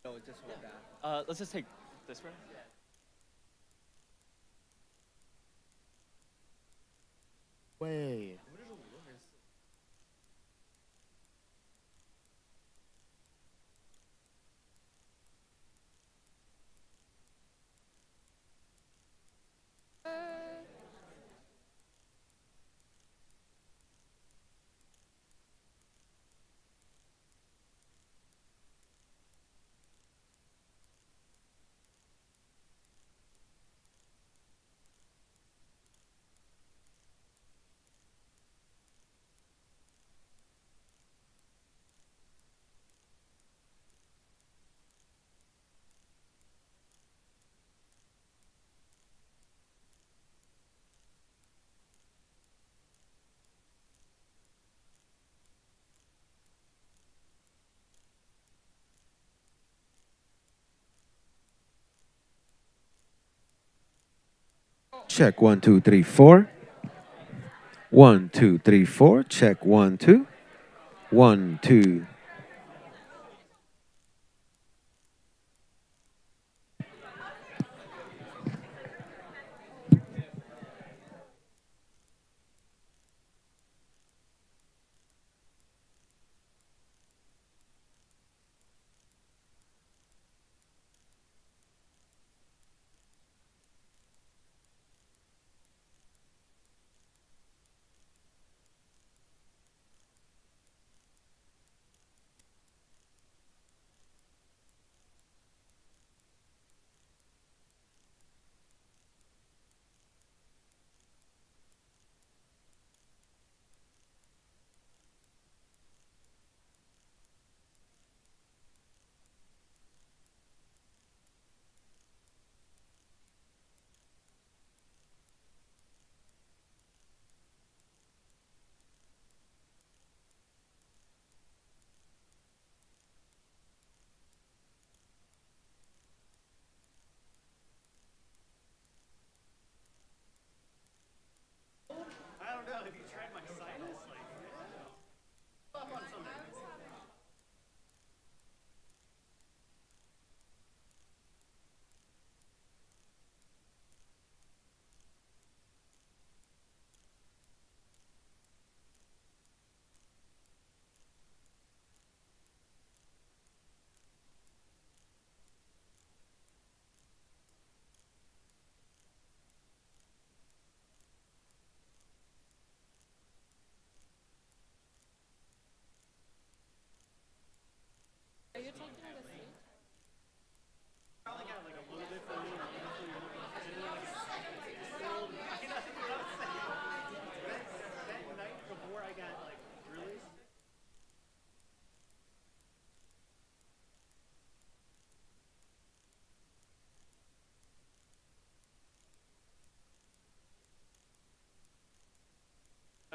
No, just hold that. Let's just take this room. Way. Check 1 2 3 4. 1 2 3 4. Check 1 2. 1 2.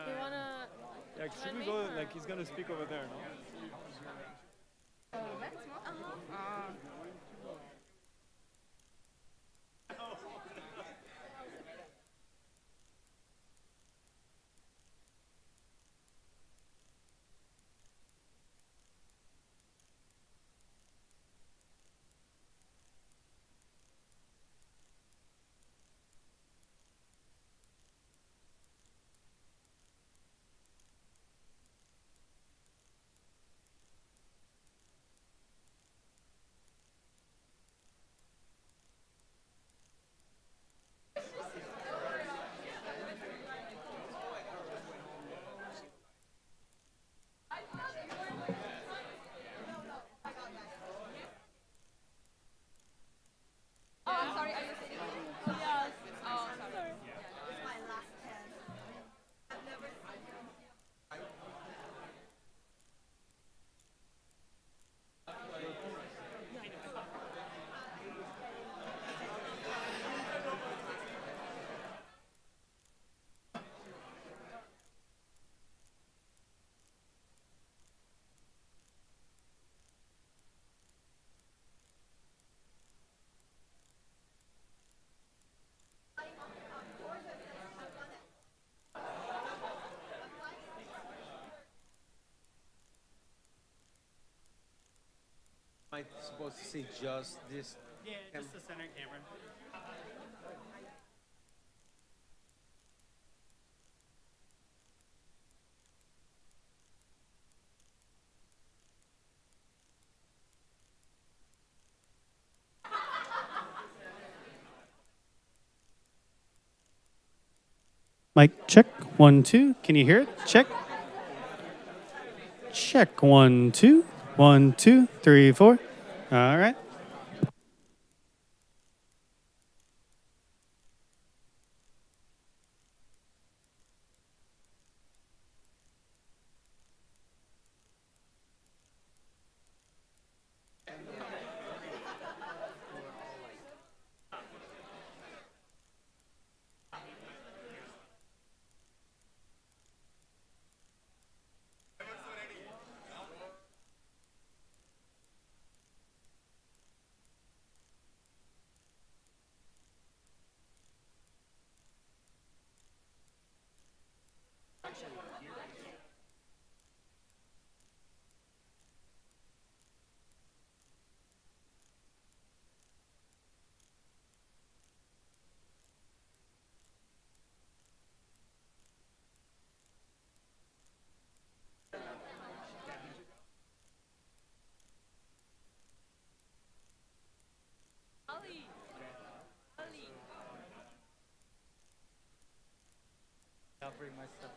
You wanna? Yeah, should we go? Like he's gonna speak over there, no? Am I supposed to see just this? Yeah, just the center camera. Mic check. 1, 2. Can you hear it? Check. Check. 1, 2. 1, 2, 3, 4. All right. I'll bring my stuff.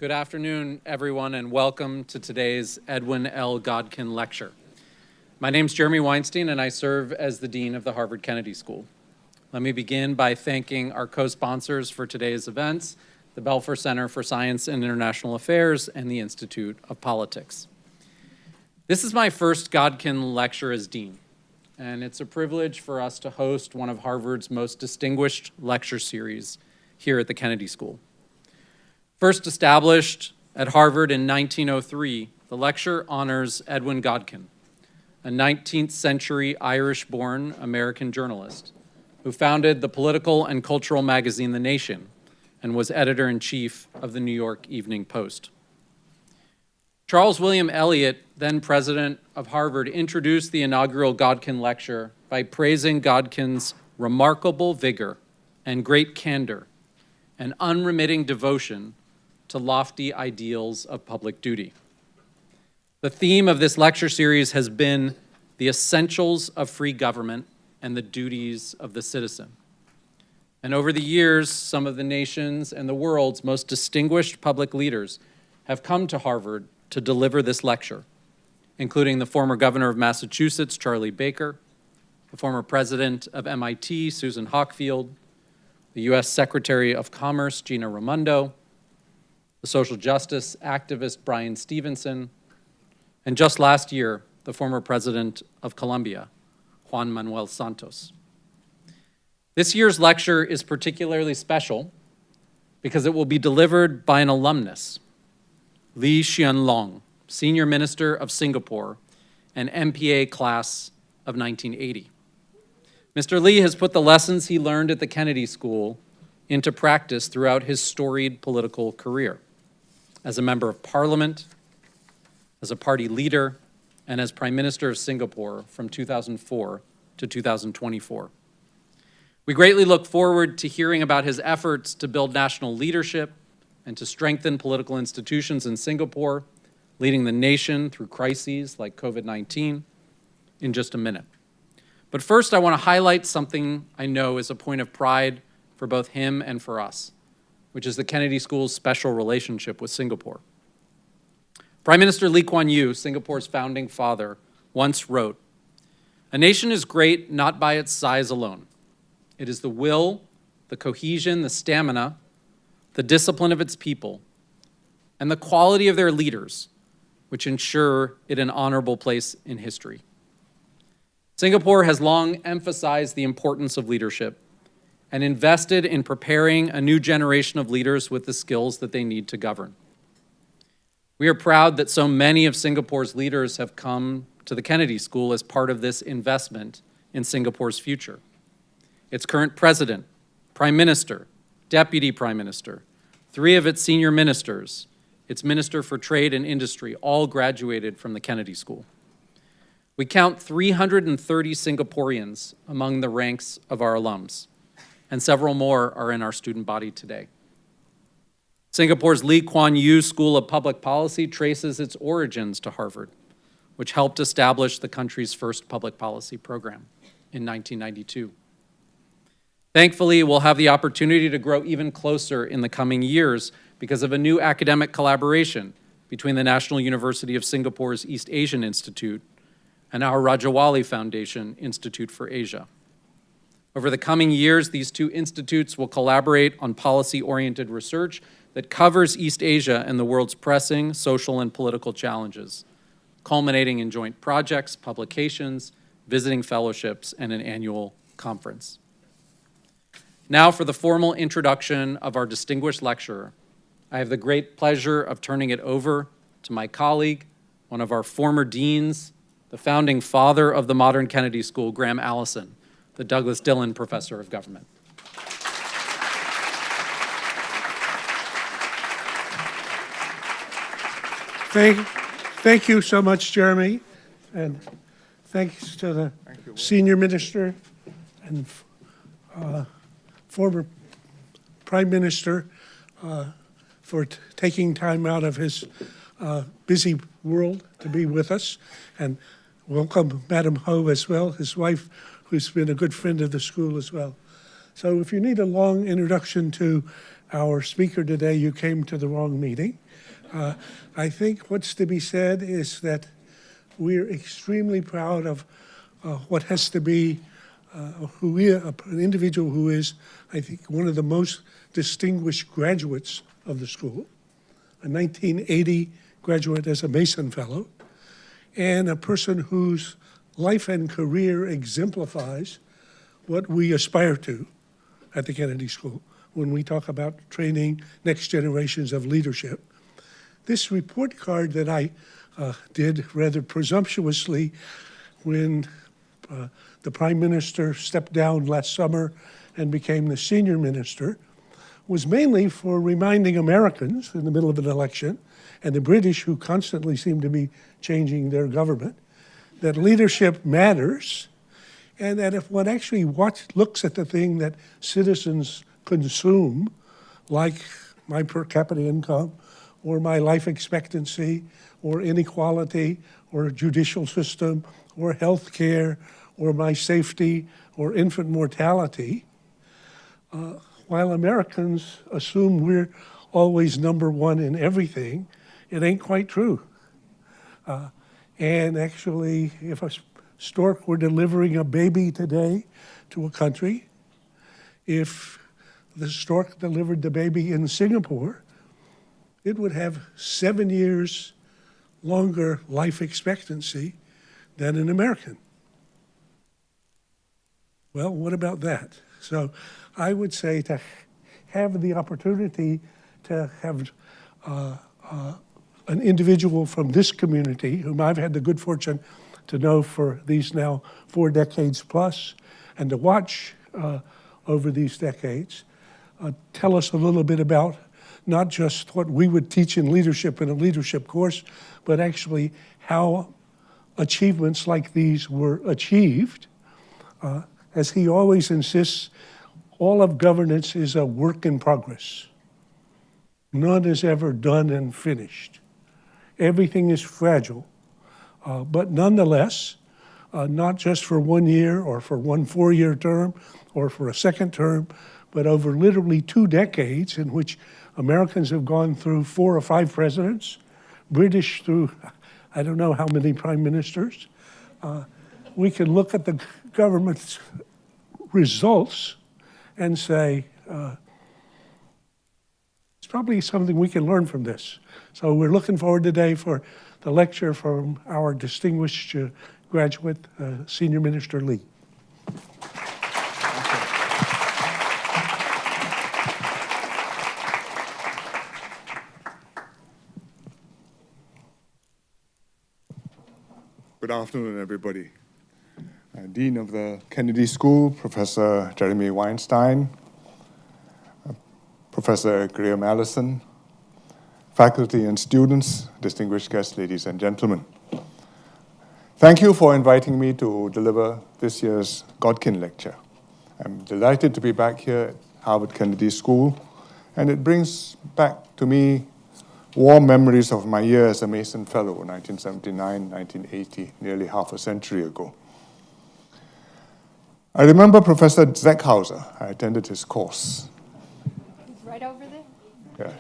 Good afternoon, everyone, and welcome to today's Edwin L. Godkin Lecture. My name's Jeremy Weinstein, and I serve as the Dean of the Harvard Kennedy School. Let me begin by thanking our co-sponsors for today's events, the Belfer Center for Science and International Affairs and the Institute of Politics. This is my first Godkin Lecture as Dean, and it's a privilege for us to host one of Harvard's most distinguished lecture series here at the Kennedy School. First established at Harvard in 1903, the lecture honors Edwin Godkin, a 19th century Irish-born American journalist who founded the political and cultural magazine The Nation and was editor-in-chief of the New York Evening Post. Charles William Eliot, then president of Harvard, introduced the inaugural Godkin Lecture by praising Godkin's remarkable vigor and great candor and unremitting devotion to lofty ideals of public duty. The theme of this lecture series has been the essentials of free government and the duties of the citizen. And over the years, some of the nation's and the world's most distinguished public leaders have come to Harvard to deliver this lecture, including the former governor of Massachusetts, Charlie Baker, the former president of MIT, Susan Hockfield, the U.S. Secretary of Commerce, Gina Raimondo, the social justice activist, Brian Stevenson, and just last year, the former president of Colombia, Juan Manuel Santos. This year's lecture is particularly special because it will be delivered by an alumnus, Lee Hsien Loong, Senior Minister of Singapore and MPA class of 1980. Mr. Lee has put the lessons he learned at the Kennedy School into practice throughout his storied political career, as a member of parliament, as a party leader, and as Prime Minister of Singapore from 2004 to 2024. We greatly look forward to hearing about his efforts to build national leadership and to strengthen political institutions in Singapore, leading the nation through crises like COVID-19 in just a minute. But first, I want to highlight something I know is a point of pride for both him and for us, which is the Kennedy School's special relationship with Singapore. Prime Minister Lee Kuan Yew, Singapore's founding father, once wrote, "A nation is great not by its size alone. It is the will, the cohesion, the stamina, the discipline of its people, and the quality of their leaders, which ensure it an honorable place in history." Singapore has long emphasized the importance of leadership and invested in preparing a new generation of leaders with the skills that they need to govern. We are proud that so many of Singapore's leaders have come to the Kennedy School as part of this investment in Singapore's future. Its current president, prime minister, deputy prime minister, 3 of its senior ministers, its minister for trade and industry, all graduated from the Kennedy School. We count 330 Singaporeans among the ranks of our alums, and several more are in our student body today. Singapore's Lee Kuan Yew School of Public Policy traces its origins to Harvard, which helped establish the country's first public policy program in 1992. Thankfully, we'll have the opportunity to grow even closer in the coming years because of a new academic collaboration between the National University of Singapore's East Asian Institute and our Rajawali Foundation Institute for Asia. Over the coming years, these 2 institutes will collaborate on policy-oriented research that covers East Asia and the world's pressing social and political challenges, culminating in joint projects, publications, visiting fellowships, and an annual conference. Now for the formal introduction of our distinguished lecturer, I have the great pleasure of turning it over to my colleague, one of our former deans, the founding father of the modern Kennedy School, Graham Allison, the Douglas Dillon Professor of Government. Thank you so much, Jeremy, and thanks to the senior minister and former prime minister for taking time out of his busy world to be with us, and welcome Madam Ho as well, his wife, who's been a good friend of the school as well. So if you need a long introduction to our speaker today, you came to the wrong meeting. I think what's to be said is that we're extremely proud of what has to be an individual who is, I think, one of the most distinguished graduates of the school, a 1980 graduate as a Mason Fellow, and a person whose life and career exemplifies what we aspire to at the Kennedy School when we talk about training next generations of leadership. This report card that I did rather presumptuously when the Prime Minister stepped down last summer and became the senior minister was mainly for reminding Americans in the middle of an election, and the British, who constantly seem to be changing their government, that leadership matters, and that if one actually looks at the thing that citizens consume, like my per capita income, or my life expectancy, or inequality, or judicial system, or health care, or my safety, or infant mortality, while Americans assume we're always number one in everything, it ain't quite true. And actually, if a stork were delivering a baby today to a country, if the stork delivered the baby in Singapore, it would have 7 years longer life expectancy than an American. Well, what about that? So I would say to have the opportunity to have an individual from this community, whom I've had the good fortune to know for these now 4 decades plus, and to watch over these decades, tell us a little bit about not just what we would teach in leadership in a leadership course, but actually how achievements like these were achieved. As he always insists, all of governance is a work in progress. None is ever done and finished. Everything is fragile, but nonetheless, not just for 1 year or for one 4-year term or for a second term, but over literally 2 decades in which Americans have gone through 4 or 5 presidents, British through I don't know how many prime ministers. We can look at the government's results and say, it's probably something we can learn from this. So we're looking forward today for the lecture from our distinguished graduate, Senior Minister Lee. Good afternoon, everybody. Dean of the Kennedy School, Professor Jeremy Weinstein, Professor Graham Allison, faculty and students, distinguished guests, ladies and gentlemen. Thank you for inviting me to deliver this year's Godkin Lecture. I'm delighted to be back here at Harvard Kennedy School, and it brings back to me warm memories of my year as a Mason Fellow, 1979, 1980, nearly half a century ago. I remember Professor Zeckhauser. I attended his course. He's right over there. Yes.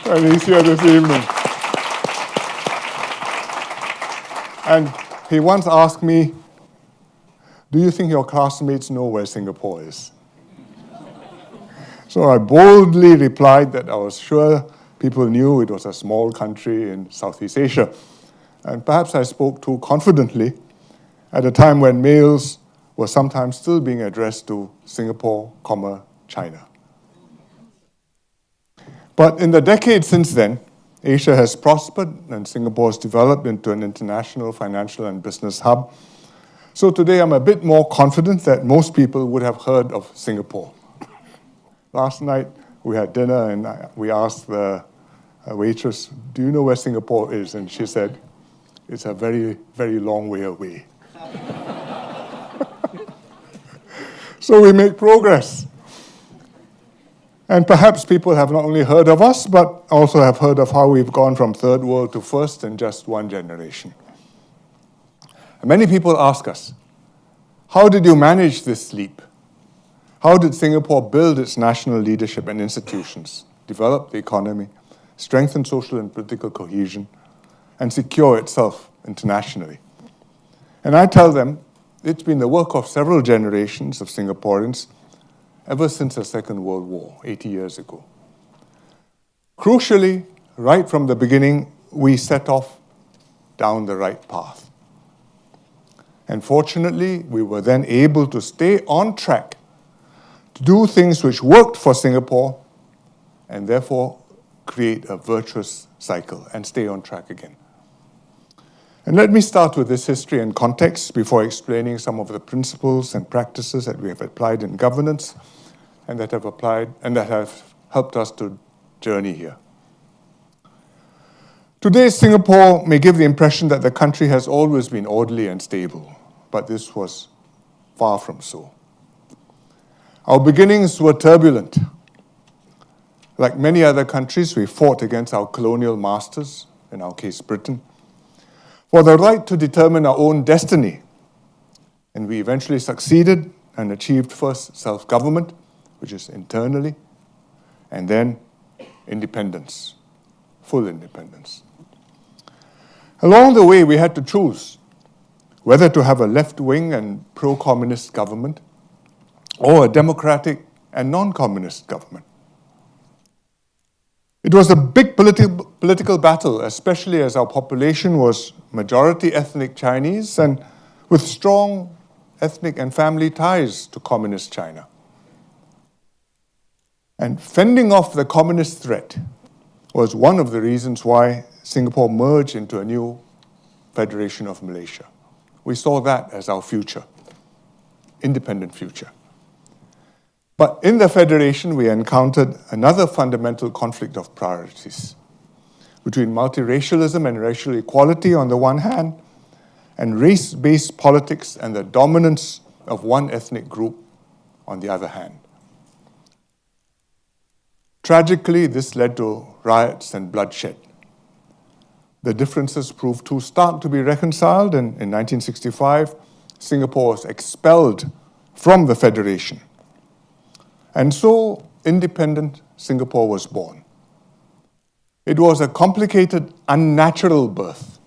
And he's here this evening. And he once asked me, do you think your classmates know where Singapore is? So I boldly replied that I was sure people knew it was a small country in Southeast Asia. And perhaps I spoke too confidently at a time when mails were sometimes still being addressed to Singapore, China. But in the decades since then, Asia has prospered and Singapore has developed into an international financial and business hub. So today I'm a bit more confident that most people would have heard of Singapore. Last night we had dinner and we asked the waitress, do you know where Singapore is? And she said, it's a very, very long way away. So we make progress. And perhaps people have not only heard of us, but also have heard of how we've gone from third world to first in just 1 generation. And many people ask us, how did you manage this leap? How did Singapore build its national leadership and institutions, develop the economy, strengthen social and political cohesion, and secure itself internationally. And I tell them it's been the work of several generations of Singaporeans ever since the Second World War, 80 years ago. Crucially, right from the beginning, we set off down the right path. And fortunately, we were then able to stay on track to do things which worked for Singapore and therefore create a virtuous cycle and stay on track again. And let me start with this history and context before explaining some of the principles and practices that we have applied in governance and that have helped us to journey here. Today, Singapore may give the impression that the country has always been orderly and stable, but this was far from so. Our beginnings were turbulent. Like many other countries, we fought against our colonial masters, in our case Britain, for the right to determine our own destiny. And we eventually succeeded and achieved first self-government, which is internally, and then independence, full independence. Along the way, we had to choose whether to have a left-wing and pro-communist government or a democratic and non-communist government. It was a big political battle, especially as our population was majority ethnic Chinese and with strong ethnic and family ties to communist China. And fending off the communist threat was one of the reasons why Singapore merged into a new Federation of Malaysia. We saw that as our future, independent future. But in the Federation, we encountered another fundamental conflict of priorities between multiracialism and racial equality on the one hand, and race-based politics and the dominance of one ethnic group on the other hand. Tragically, this led to riots and bloodshed. The differences proved too stark to be reconciled, and in 1965, Singapore was expelled from the Federation. And so, independent Singapore was born. It was a complicated, unnatural birth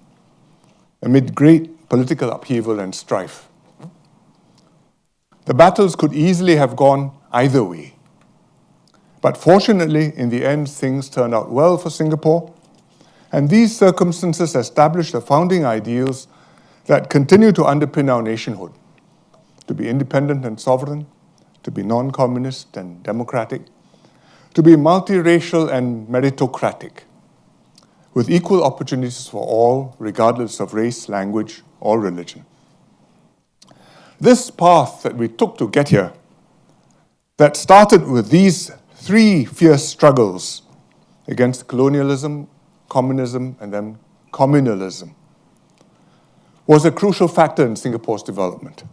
amid great political upheaval and strife. The battles could easily have gone either way. But fortunately, in the end, things turned out well for Singapore, and these circumstances established the founding ideals that continue to underpin our nationhood: to be independent and sovereign, to be non-communist and democratic, to be multiracial and meritocratic, with equal opportunities for all, regardless of race, language, or religion. This path that we took to get here, that started with these three fierce struggles against colonialism, communism, and then communalism, was a crucial factor in Singapore's development.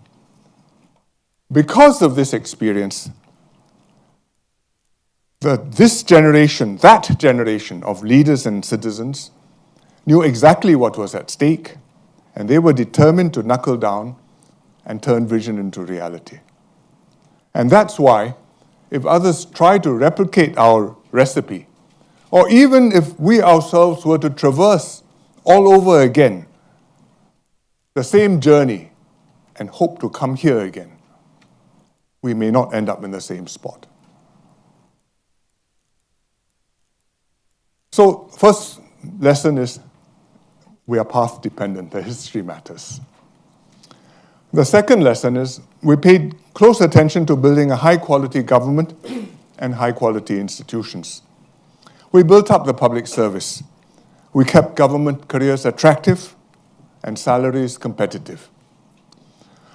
Because of this experience, that generation of leaders and citizens knew exactly what was at stake, and they were determined to knuckle down and turn vision into reality. And that's why, if others try to replicate our recipe, or even if we ourselves were to traverse all over again the same journey and hope to come here again, we may not end up in the same spot. So, first lesson is we are path dependent, the history matters. The second lesson is we paid close attention to building a high quality government and high quality institutions. We built up the public service. We kept government careers attractive and salaries competitive.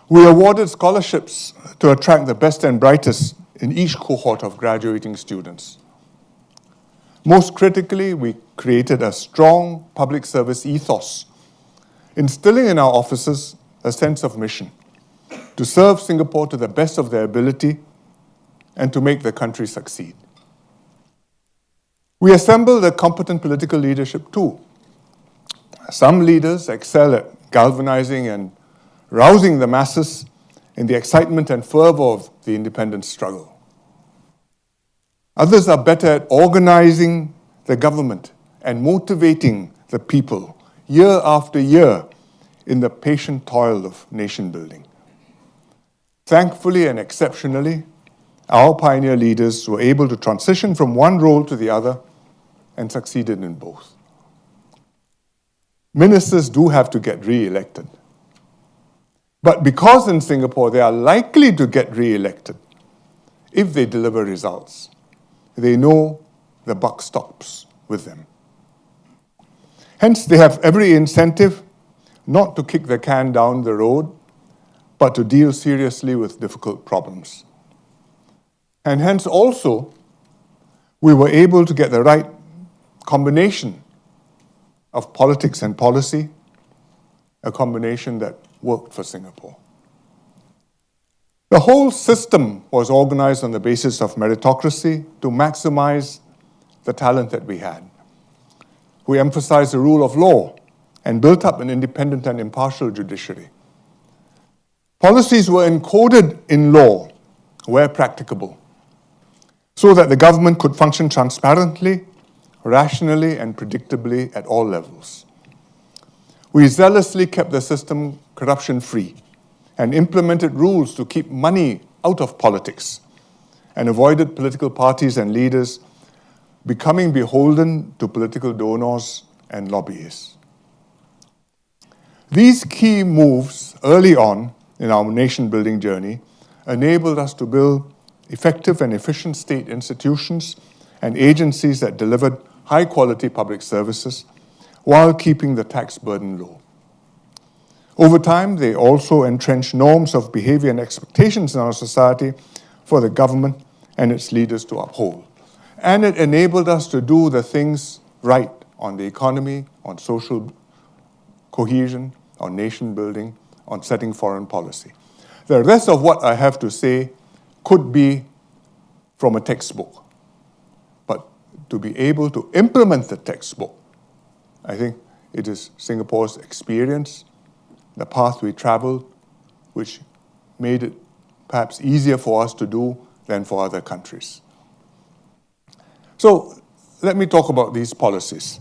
We awarded scholarships to attract the best and brightest in each cohort of graduating students. Most critically, we created a strong public service ethos, instilling in our officers a sense of mission to serve Singapore to the best of their ability and to make the country succeed. We assembled a competent political leadership too. Some leaders excel at galvanizing and rousing the masses in the excitement and fervor of the independence struggle. Others are better at organizing the government and motivating the people year after year in the patient toil of nation building. Thankfully and exceptionally, our pioneer leaders were able to transition from one role to the other and succeeded in both. Ministers do have to get re-elected. But because in Singapore they are likely to get re-elected if they deliver results, they know the buck stops with them. Hence, they have every incentive not to kick the can down the road, but to deal seriously with difficult problems. And hence also, we were able to get the right combination of politics and policy, a combination that worked for Singapore. The whole system was organized on the basis of meritocracy to maximize the talent that we had. We emphasized the rule of law and built up an independent and impartial judiciary. Policies were encoded in law where practicable, so that the government could function transparently, rationally, and predictably at all levels. We zealously kept the system corruption-free and implemented rules to keep money out of politics and avoided political parties and leaders becoming beholden to political donors and lobbyists. These key moves early on in our nation-building journey enabled us to build effective and efficient state institutions and agencies that delivered high-quality public services while keeping the tax burden low. Over time, they also entrenched norms of behavior and expectations in our society for the government and its leaders to uphold. And it enabled us to do the things right on the economy, on social cohesion, on nation building, on setting foreign policy. The rest of what I have to say could be from a textbook. But to be able to implement the textbook, I think it is Singapore's experience, the path we traveled, which made it perhaps easier for us to do than for other countries. So let me talk about these policies.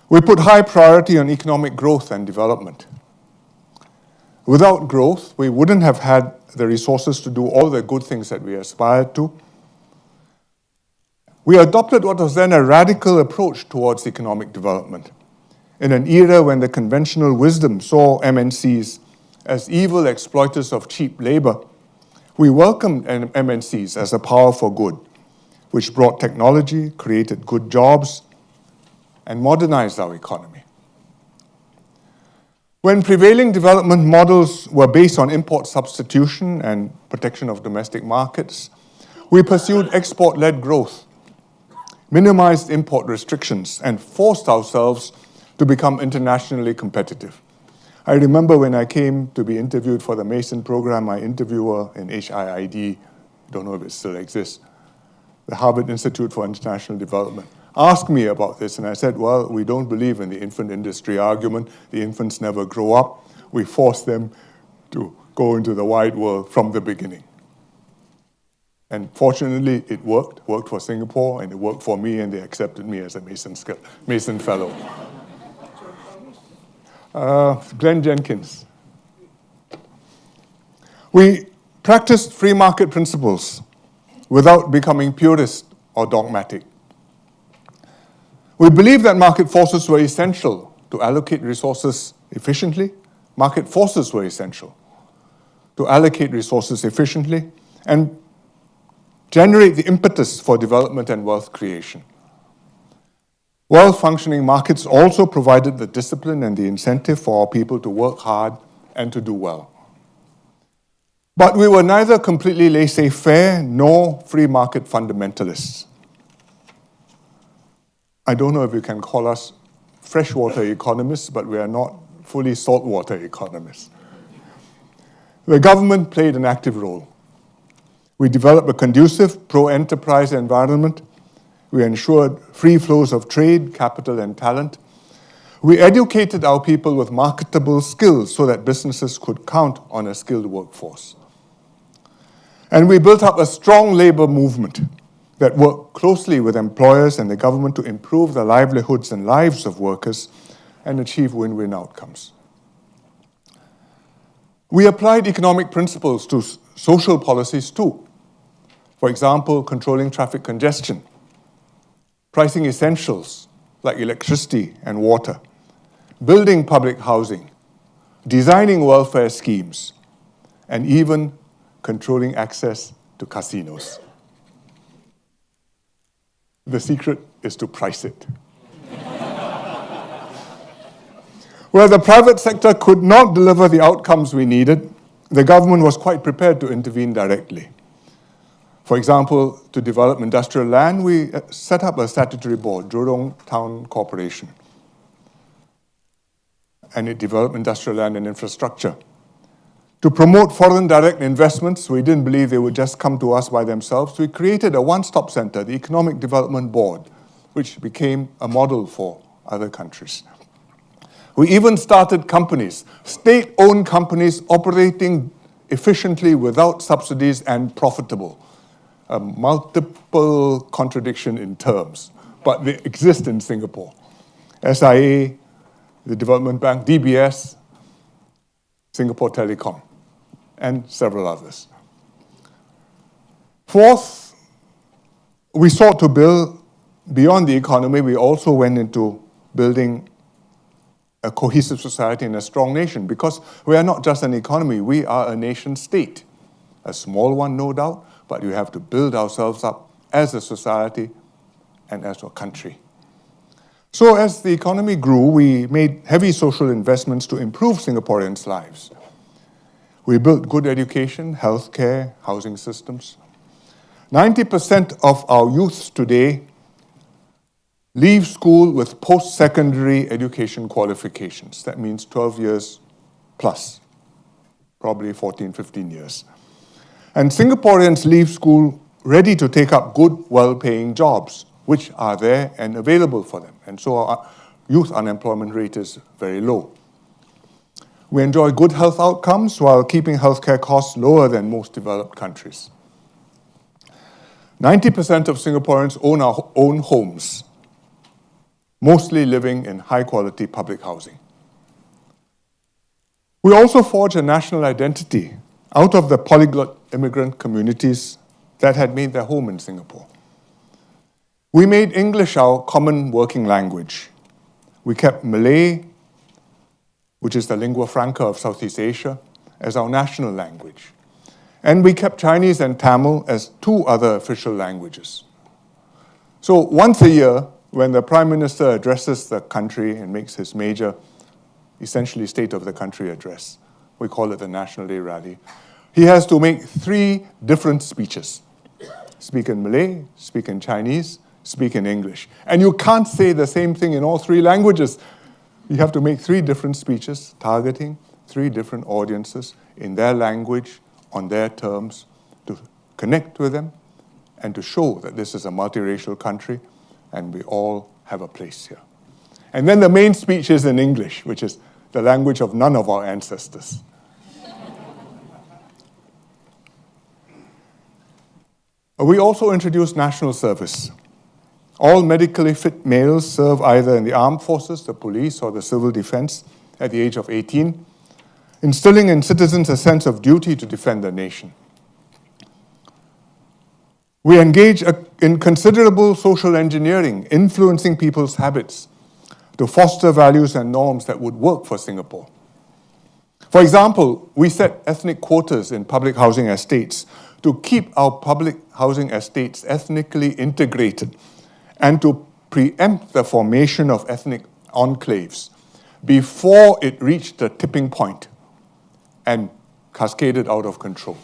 We put high priority on economic growth and development. Without growth, we wouldn't have had the resources to do all the good things that we aspired to. We adopted what was then a radical approach towards economic development. In an era when the conventional wisdom saw MNCs as evil exploiters of cheap labor, we welcomed MNCs as a power for good, which brought technology, created good jobs, and modernized our economy. When prevailing development models were based on import substitution and protection of domestic markets, we pursued export-led growth, minimized import restrictions, and forced ourselves to become internationally competitive. I remember when I came to be interviewed for the Mason program, my interviewer in HIID, don't know if it still exists, the Harvard Institute for International Development, asked me about this, and I said, well, we don't believe in the infant industry argument. The infants never grow up. We force them to go into the wide world from the beginning. And fortunately, it worked for Singapore, and it worked for me, and they accepted me as a Mason Fellow. Glenn Jenkins. We practiced free market principles without becoming purist or dogmatic. We believe that market forces were essential to allocate resources efficiently. Market forces were essential to allocate resources efficiently and generate the impetus for development and wealth creation. Well-functioning markets also provided the discipline and the incentive for our people to work hard and to do well. But we were neither completely laissez-faire nor free market fundamentalists. I don't know if you can call us freshwater economists, but we are not fully saltwater economists. The government played an active role. We developed a conducive pro-enterprise environment. We ensured free flows of trade, capital, and talent. We educated our people with marketable skills so that businesses could count on a skilled workforce. And we built up a strong labor movement that work closely with employers and the government to improve the livelihoods and lives of workers and achieve win-win outcomes. We applied economic principles to social policies too. For example, controlling traffic congestion, pricing essentials like electricity and water, building public housing, designing welfare schemes, and even controlling access to casinos. The secret is to price it. Where the private sector could not deliver the outcomes we needed, the government was quite prepared to intervene directly. For example, to develop industrial land, we set up a statutory board, Jurong Town Corporation, and it developed industrial land and infrastructure. To promote foreign direct investments, we didn't believe they would just come to us by themselves. We created a one-stop center, the Economic Development Board, which became a model for other countries. We even started companies, state-owned companies operating efficiently without subsidies and profitable. A multiple contradiction in terms, but they exist in Singapore. SIA, the Development Bank, DBS, Singapore Telecom, and several others. Fourth, we sought to build, beyond the economy, we also went into building a cohesive society and a strong nation, because we are not just an economy, we are a nation state. A small one, no doubt, but we have to build ourselves up as a society and as a country. So as the economy grew, we made heavy social investments to improve Singaporeans' lives. We built good education, healthcare, housing systems. 90% of our youths today leave school with post-secondary education qualifications. That means 12 years plus, probably 14, 15 years. And Singaporeans leave school ready to take up good, well-paying jobs, which are there and available for them. And so our youth unemployment rate is very low. We enjoy good health outcomes while keeping healthcare costs lower than most developed countries. 90% of Singaporeans own our own homes, mostly living in high-quality public housing. We also forged a national identity out of the polyglot immigrant communities that had made their home in Singapore. We made English our common working language. We kept Malay, which is the lingua franca of Southeast Asia, as our national language. And we kept Chinese and Tamil as two other official languages. So once a year, when the Prime Minister addresses the country and makes his major, essentially State of the Country address, we call it the National Day Rally, he has to make 3 different speeches. Speak in Malay, speak in Chinese, speak in English. And you can't say the same thing in all 3 languages. You have to make 3 different speeches, targeting 3 different audiences in their language, on their terms, to connect with them and to show that this is a multiracial country and we all have a place here. And then the main speech is in English, which is the language of none of our ancestors. We also introduced national service. All medically fit males serve either in the armed forces, the police, or the civil defense at the age of 18, instilling in citizens a sense of duty to defend the nation. We engage in considerable social engineering, influencing people's habits to foster values and norms that would work for Singapore. For example, we set ethnic quotas in public housing estates to keep our public housing estates ethnically integrated and to preempt the formation of ethnic enclaves before it reached the tipping point and cascaded out of control.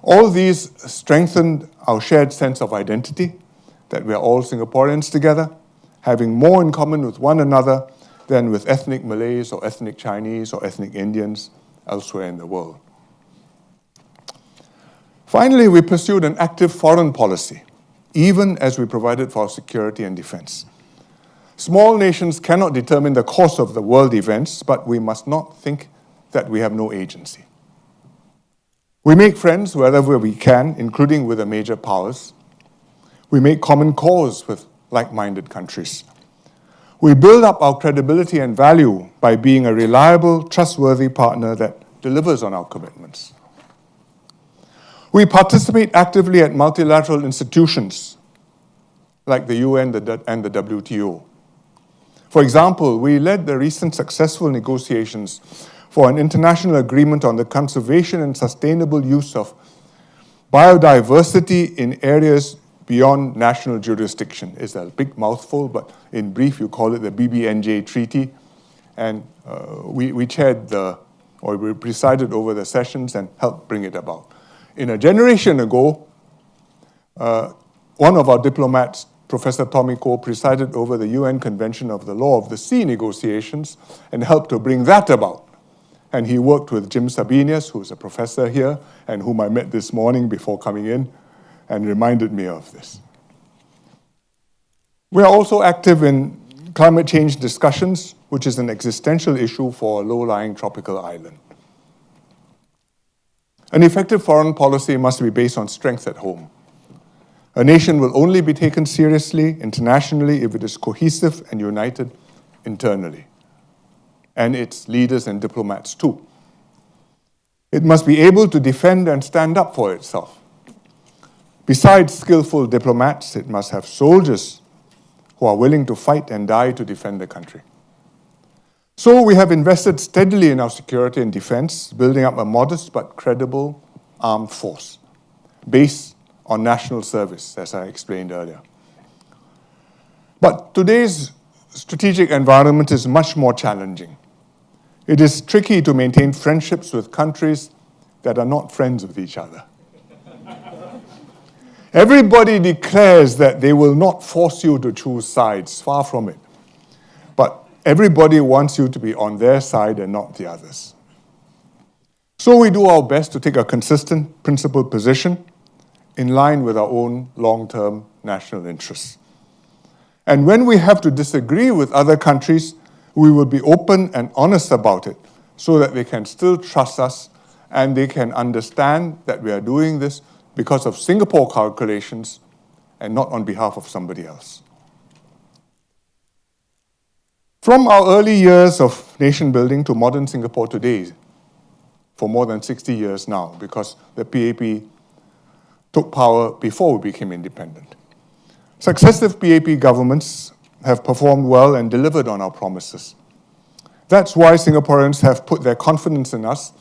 All these strengthened our shared sense of identity, that we are all Singaporeans together, having more in common with one another than with ethnic Malays or ethnic Chinese or ethnic Indians elsewhere in the world. Finally, we pursued an active foreign policy, even as we provided for our security and defense. Small nations cannot determine the course of the world events, but we must not think that we have no agency. We make friends wherever we can, including with the major powers. We make common cause with like-minded countries. We build up our credibility and value by being a reliable, trustworthy partner that delivers on our commitments. We participate actively at multilateral institutions like the UN and the WTO. For example, we led the recent successful negotiations for an international agreement on the conservation and sustainable use of biodiversity in areas beyond national jurisdiction. It's a big mouthful, but in brief, you call it the BBNJ Treaty. And we presided over the sessions and helped bring it about. In a generation ago, one of our diplomats, Professor Tommy Koh, presided over the UN Convention of the Law of the Sea negotiations and helped to bring that about. And he worked with Jim Sabinius, who's a professor here, and whom I met this morning before coming in, and reminded me of this. We are also active in climate change discussions, which is an existential issue for a low-lying tropical island. An effective foreign policy must be based on strength at home. A nation will only be taken seriously internationally if it is cohesive and united internally, and its leaders and diplomats too. It must be able to defend and stand up for itself. Besides skillful diplomats, it must have soldiers who are willing to fight and die to defend the country. So we have invested steadily in our security and defense, building up a modest but credible armed force based on national service, as I explained earlier. But today's strategic environment is much more challenging. It is tricky to maintain friendships with countries that are not friends with each other. Everybody declares that they will not force you to choose sides, far from it. But everybody wants you to be on their side and not the others. So we do our best to take a consistent, principled position in line with our own long-term national interests. And when we have to disagree with other countries, we will be open and honest about it so that they can still trust us and they can understand that we are doing this because of Singapore calculations and not on behalf of somebody else. From our early years of nation building to modern Singapore today, for more than 60 years now, because the PAP took power before we became independent. Successive PAP governments have performed well and delivered on our promises. That's why Singaporeans have put their confidence in us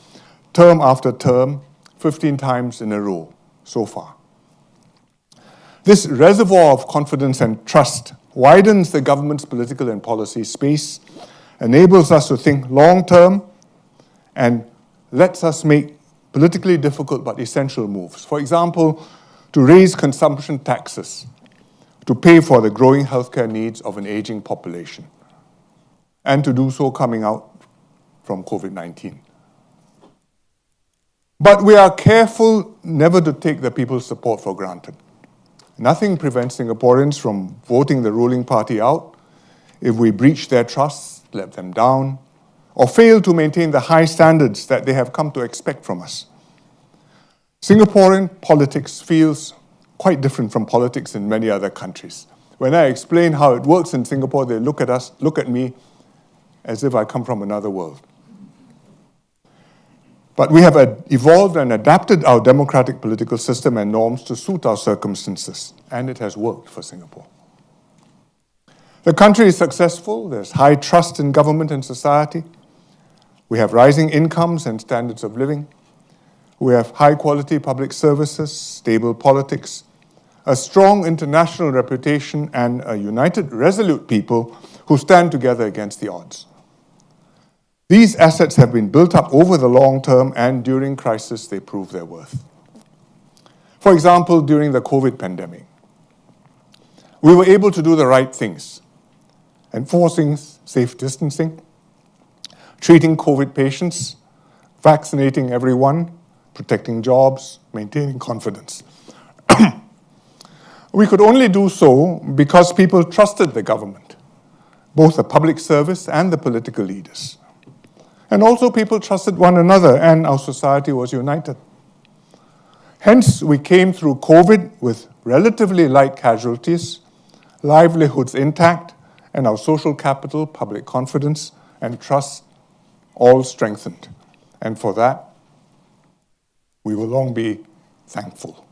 term after term, 15 times in a row so far. This reservoir of confidence and trust widens the government's political and policy space, enables us to think long-term, and lets us make politically difficult but essential moves. For example, to raise consumption taxes to pay for the growing healthcare needs of an aging population, and to do so coming out from COVID-19. But we are careful never to take the people's support for granted. Nothing prevents Singaporeans from voting the ruling party out if we breach their trust, let them down, or fail to maintain the high standards that they have come to expect from us. Singaporean politics feels quite different from politics in many other countries. When I explain how it works in Singapore, they look at me as if I come from another world. But we have evolved and adapted our democratic political system and norms to suit our circumstances, and it has worked for Singapore. The country is successful. There's high trust in government and society. We have rising incomes and standards of living. We have high-quality public services, stable politics, a strong international reputation, and a united, resolute people who stand together against the odds. These assets have been built up over the long term, and during crisis, they prove their worth. For example, during the COVID pandemic, we were able to do the right things, enforcing safe distancing, treating COVID patients, vaccinating everyone, protecting jobs, maintaining confidence. We could only do so because people trusted the government, both the public service and the political leaders. And also people trusted one another, and our society was united. Hence, we came through COVID with relatively light casualties, livelihoods intact, and our social capital, public confidence, and trust all strengthened. And for that, we will long be thankful.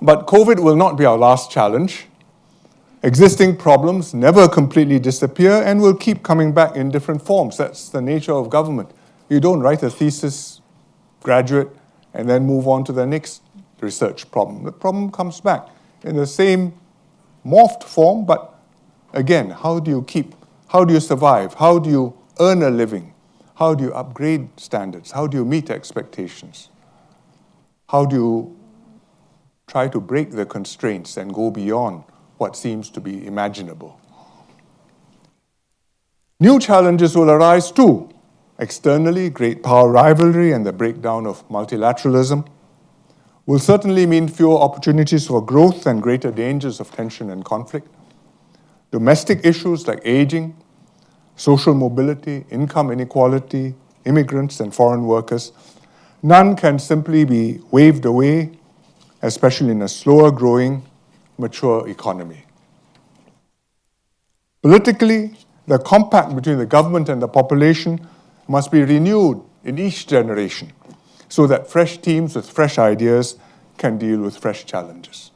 But COVID will not be our last challenge. Existing problems never completely disappear and will keep coming back in different forms. That's the nature of government. You don't write a thesis, graduate, and then move on to the next research problem. The problem comes back in the same morphed form, but again, how do you survive? How do you earn a living? How do you upgrade standards? How do you meet expectations? How do you try to break the constraints and go beyond what seems to be imaginable? New challenges will arise too. Externally, great power rivalry and the breakdown of multilateralism will certainly mean fewer opportunities for growth and greater dangers of tension and conflict. Domestic issues like aging, social mobility, income inequality, immigrants and foreign workers, none can simply be waved away, especially in a slower growing, mature economy. Politically, the compact between the government and the population must be renewed in each generation so that fresh teams with fresh ideas can deal with fresh challenges.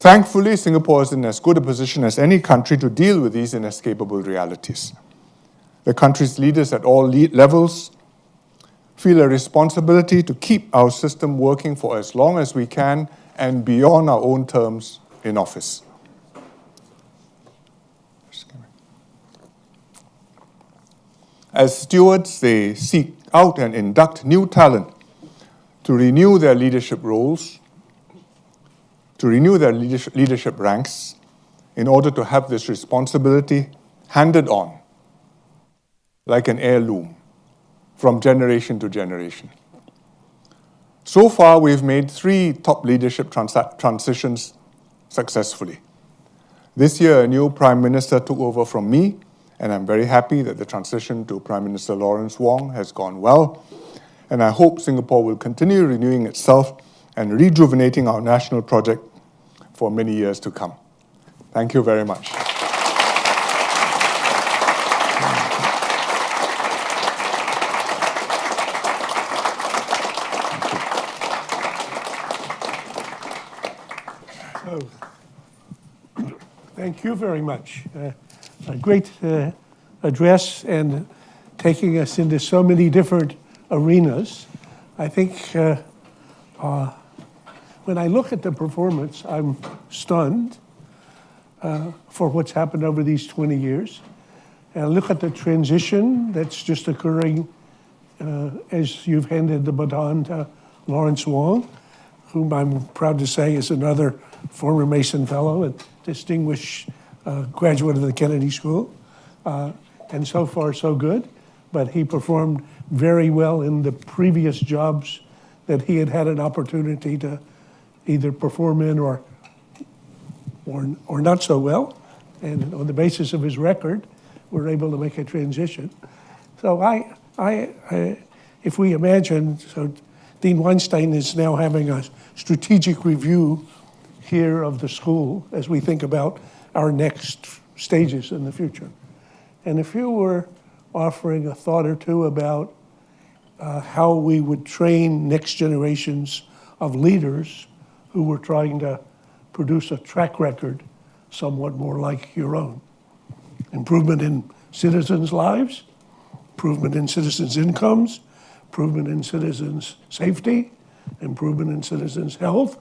Thankfully, Singapore is in as good a position as any country to deal with these inescapable realities. The country's leaders at all levels feel a responsibility to keep our system working for as long as we can and beyond our own terms in office. As stewards, they seek out and induct new talent to renew their leadership roles, to renew their leadership ranks in order to have this responsibility handed on like an heirloom from generation to generation. So far, we've made 3 top leadership transitions successfully. This year, a new Prime Minister took over from me, and I'm very happy that the transition to Prime Minister Lawrence Wong has gone well. And I hope Singapore will continue renewing itself and rejuvenating our national project for many years to come. Thank you very much. Thank you very much. A great address and taking us into so many different arenas. I think when I look at the performance, I'm stunned for what's happened over these 20 years. And I look at the transition that's just occurring as you've handed the baton to Lawrence Wong, whom I'm proud to say is another former Mason Fellow, a distinguished graduate of the Kennedy School. And so far, so good. But he performed very well in the previous jobs that he had an opportunity to either perform in or not so well. And on the basis of his record, we're able to make a transition. So if we imagine, so Dean Weinstein is now having a strategic review here of the school as we think about our next stages in the future. And if you were offering a thought or two about how we would train next generations of leaders who were trying to produce a track record somewhat more like your own. Improvement in citizens' lives, improvement in citizens' incomes, improvement in citizens' safety, improvement in citizens' health,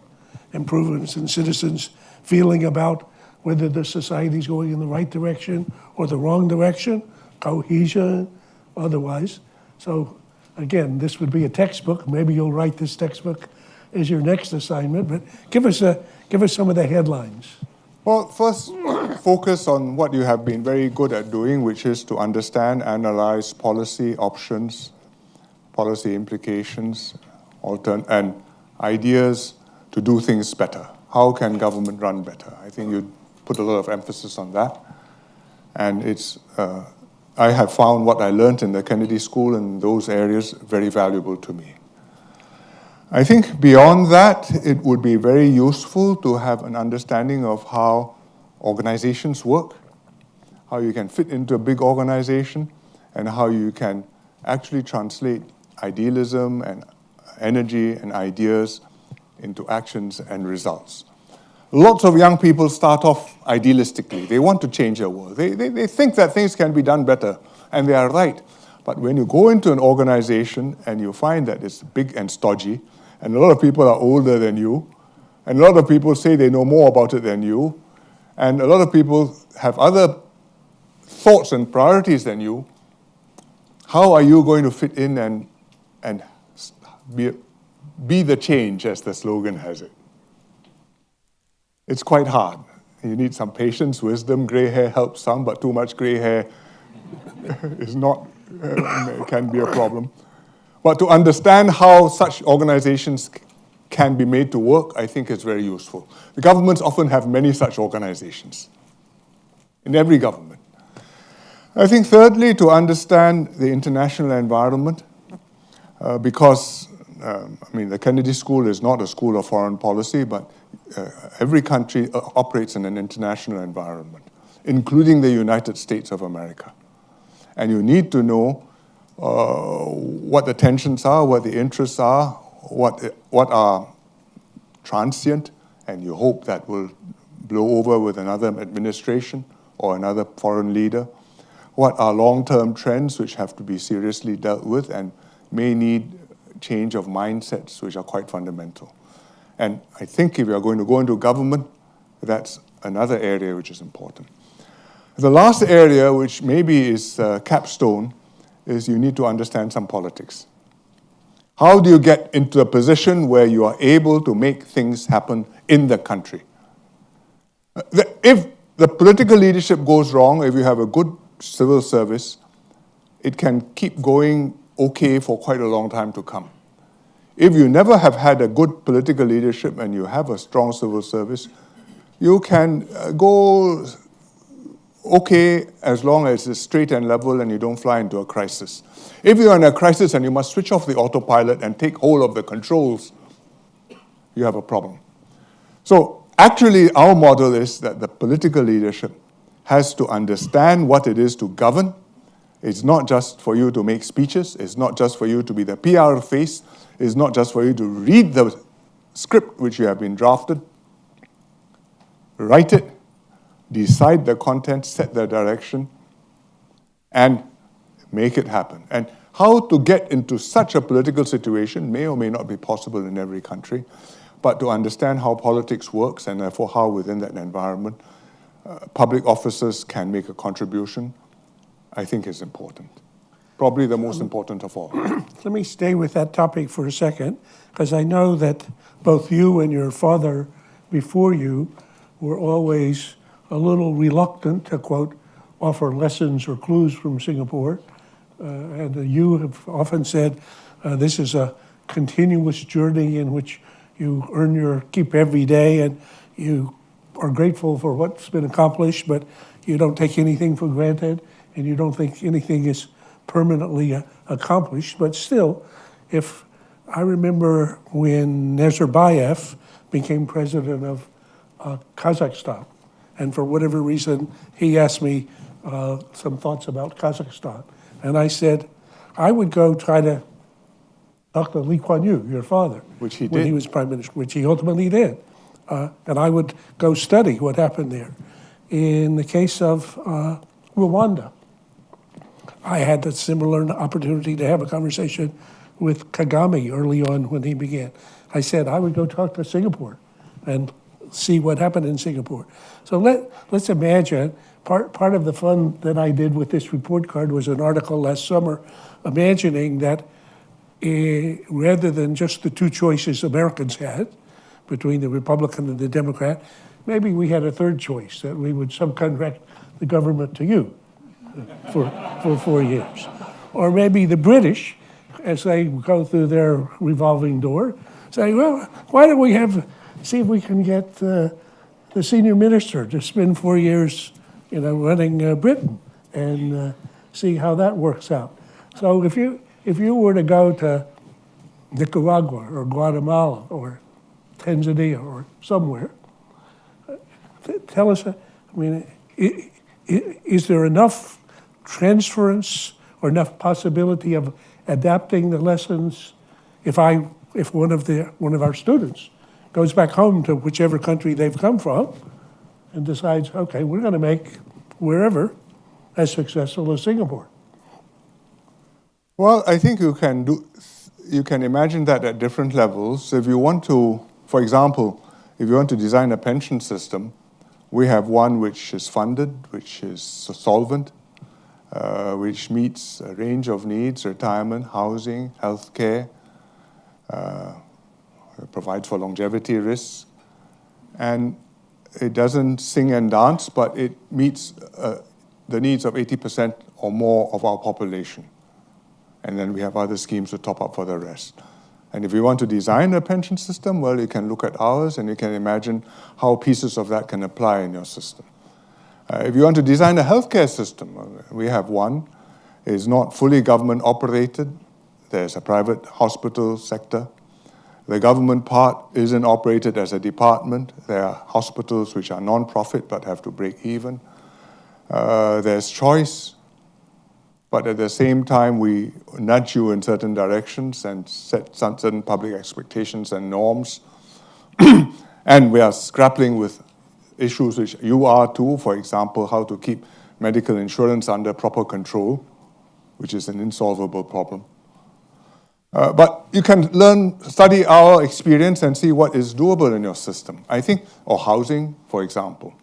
improvements in citizens' feeling about whether the society is going in the right direction or the wrong direction, cohesion, otherwise. So again, this would be a textbook. Maybe you'll write this textbook as your next assignment, but give us some of the headlines. Well, first, focus on what you have been very good at doing, which is to understand, analyze policy options, policy implications, and ideas to do things better. How can government run better? I think you put a lot of emphasis on that. And I have found what I learned in the Kennedy School in those areas very valuable to me. I think beyond that, it would be very useful to have an understanding of how organizations work, how you can fit into a big organization, and how you can actually translate idealism and energy and ideas into actions and results. Lots of young people start off idealistically. They want to change their world. They think that things can be done better, and they are right. But when you go into an organization and you find that it's big and stodgy, and a lot of people are older than you, and a lot of people say they know more about it than you, and a lot of people have other thoughts and priorities than you, how are you going to fit in and be the change, as the slogan has it? It's quite hard. You need some patience, wisdom. Gray hair helps some, but too much gray hair is not, can be a problem. But to understand how such organizations can be made to work, I think is very useful. The governments often have many such organizations, in every government. I think thirdly, to understand the international environment, because, the Kennedy School is not a school of foreign policy, but every country operates in an international environment, including the United States of America. And you need to know what the tensions are, what the interests are, what are transient, and you hope that will blow over with another administration or another foreign leader. What are long-term trends which have to be seriously dealt with and may need change of mindsets which are quite fundamental. And I think if you're going to go into government, that's another area which is important. The last area, which maybe is capstone, is you need to understand some politics. How do you get into a position where you are able to make things happen in the country? If the political leadership goes wrong, if you have a good civil service, it can keep going okay for quite a long time to come. If you never have had a good political leadership and you have a strong civil service, you can go okay as long as it's straight and level and you don't fly into a crisis. If you're in a crisis and you must switch off the autopilot and take hold of the controls, you have a problem. So actually, our model is that the political leadership has to understand what it is to govern. It's not just for you to make speeches. It's not just for you to be the PR face. It's not just for you to read the script which you have been drafted, write it, decide the content, set the direction, and make it happen. And how to get into such a political situation may or may not be possible in every country, but to understand how politics works and therefore how within that environment public officers can make a contribution, I think is important. Probably the most important of all. Let me stay with that topic for a second, because I know that both you and your father before you were always a little reluctant to, quote, offer lessons or clues from Singapore. And you have often said this is a continuous journey in which you earn your keep every day and you are grateful for what's been accomplished, but you don't take anything for granted and you don't think anything is permanently accomplished. But still, if I remember when Nazarbayev became president of Kazakhstan, and for whatever reason, he asked me some thoughts about Kazakhstan. And I said, I would go try to talk to Lee Kuan Yew, your father. Which he when did. he was prime minister, which he ultimately did. And I would go study what happened there. In the case of Rwanda, I had a similar opportunity to have a conversation with Kagame early on when he began. I said, I would go talk to Singapore and see what happened in Singapore. So let's imagine, part of the fun that I did with this report card was an article last summer imagining that rather than just the two choices Americans had between the Republican and the Democrat, maybe we had a third choice, that we would subcontract the government to you for 4 years. Or maybe the British, as they go through their revolving door, say, well, why don't we see if we can get the senior minister to spend 4 years, running Britain and see how that works out. So if you were to go to Nicaragua or Guatemala or Tanzania or somewhere. Tell us, I mean, is there enough transference or enough possibility of adapting the lessons if one of our students goes back home to whichever country they've come from and decides, okay, we're going to make wherever as successful as Singapore? Well, I think you can imagine that at different levels. If you want to, for example, if you want to design a pension system, we have one which is funded, which is solvent, which meets a range of needs: retirement, housing, healthcare, provides for longevity risks, and it doesn't sing and dance, but it meets the needs of 80% or more of our population. And then we have other schemes to top up for the rest. And if you want to design a pension system, well, you can look at ours and you can imagine how pieces of that can apply in your system. If you want to design a healthcare system, we have one. It's not fully government operated. There's a private hospital sector. The government part isn't operated as a department. There are hospitals which are non-profit but have to break even. There's choice, but at the same time we nudge you in certain directions and set certain public expectations and norms. And we are grappling with issues which you are too, for example, how to keep medical insurance under proper control, which is an insolvable problem. But you can study our experience and see what is doable in your system, I think, or housing, for example.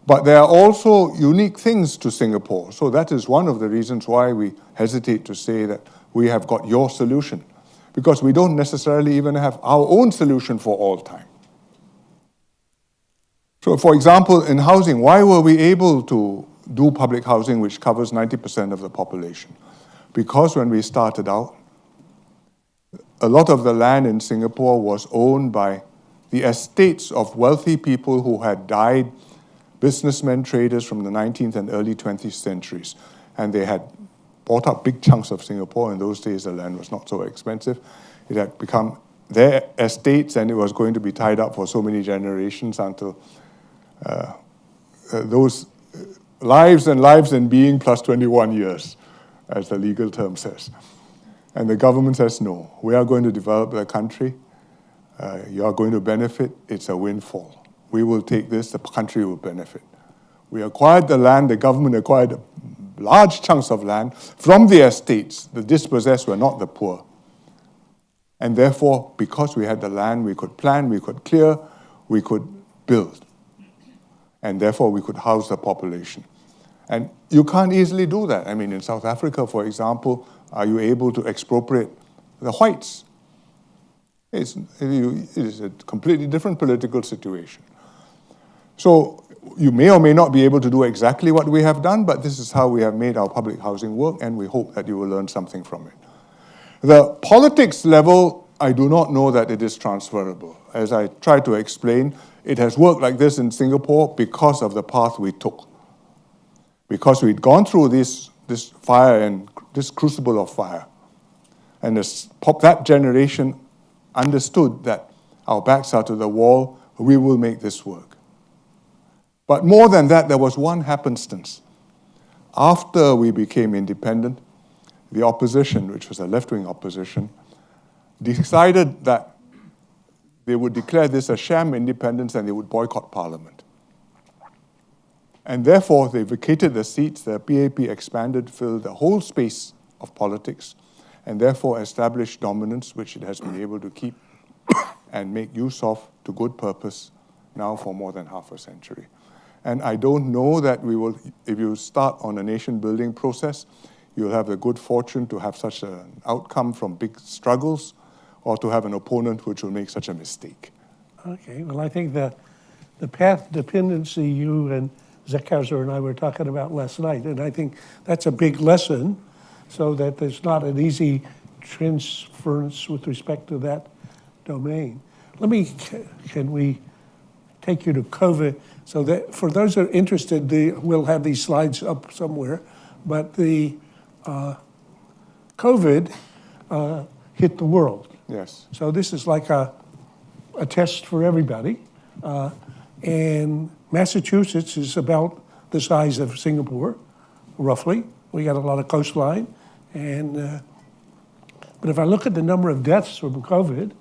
But there are also unique things to Singapore. So that is one of the reasons why we hesitate to say that we have got your solution, because we don't necessarily even have our own solution for all time. So for example, in housing, why were we able to do public housing which covers 90% of the population? Because when we started out, a lot of the land in Singapore was owned by the estates of wealthy people who had died, businessmen, traders from the 19th and early 20th centuries. And they had bought up big chunks of Singapore. In those days, the land was not so expensive. It had become their estates, and it was going to be tied up for so many generations until those lives and lives in being plus 21 years, as the legal term says. And the government says, no, we are going to develop the country. You are going to benefit. It's a windfall. We will take this, the country will benefit. We acquired the land, the government acquired large chunks of land from the estates. The dispossessed were not the poor. And therefore, because we had the land, we could plan, we could clear, we could build. And therefore, we could house the population. And you can't easily do that. I mean, in South Africa, for example, are you able to expropriate the whites? It is a completely different political situation. So you may or may not be able to do exactly what we have done, but this is how we have made our public housing work, and we hope that you will learn something from it. The politics level, I do not know that it is transferable. As I tried to explain, it has worked like this in Singapore because of the path we took. Because we'd gone through this fire and this crucible of fire. And that generation understood that our backs are to the wall, we will make this work. But more than that, there was one happenstance. After we became independent, the opposition, which was a left-wing opposition, decided that they would declare this a sham independence and they would boycott Parliament. And therefore, they vacated the seats, the PAP expanded, filled the whole space of politics, and therefore established dominance, which it has been able to keep and make use of to good purpose now for more than half a century. And I don't know that we will, if you start on a nation-building process, you'll have the good fortune to have such an outcome from big struggles, or to have an opponent which will make such a mistake. Okay, well, I think the path dependency you and Zekhauser and I were talking about last night, and I think that's a big lesson, so that there's not an easy transference with respect to that domain. Can we take you to COVID? So that for those that are interested, we'll have these slides up somewhere, but the COVID hit the world. Yes. So this is like a test for everybody. And Massachusetts is about the size of Singapore, roughly. We got a lot of coastline. But if I look at the number of deaths from COVID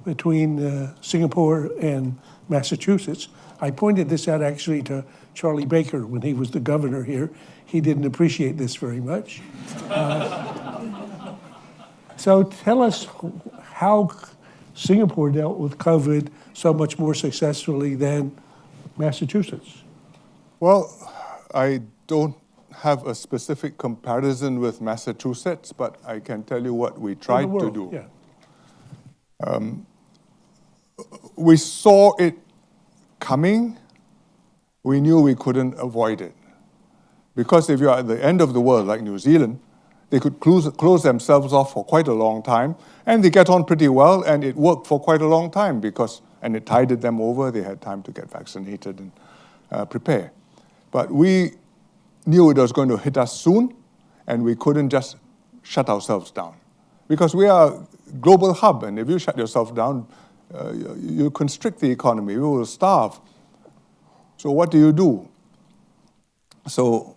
between Singapore and Massachusetts, I pointed this out actually to Charlie Baker when he was the governor here. He didn't appreciate this very much. So tell us how Singapore dealt with COVID so much more successfully than Massachusetts. Well, I don't have a specific comparison with Massachusetts, but I can tell you what we tried to do. Yeah. We saw it coming. We knew we couldn't avoid it. Because if you're at the end of the world, like New Zealand, they could close themselves off for quite a long time, and they get on pretty well, and it worked for quite a long time and it tided them over. They had time to get vaccinated and prepare. But we knew it was going to hit us soon, and we couldn't just shut ourselves down. Because we are a global hub, and if you shut yourself down, you constrict the economy. We will starve. So what do? So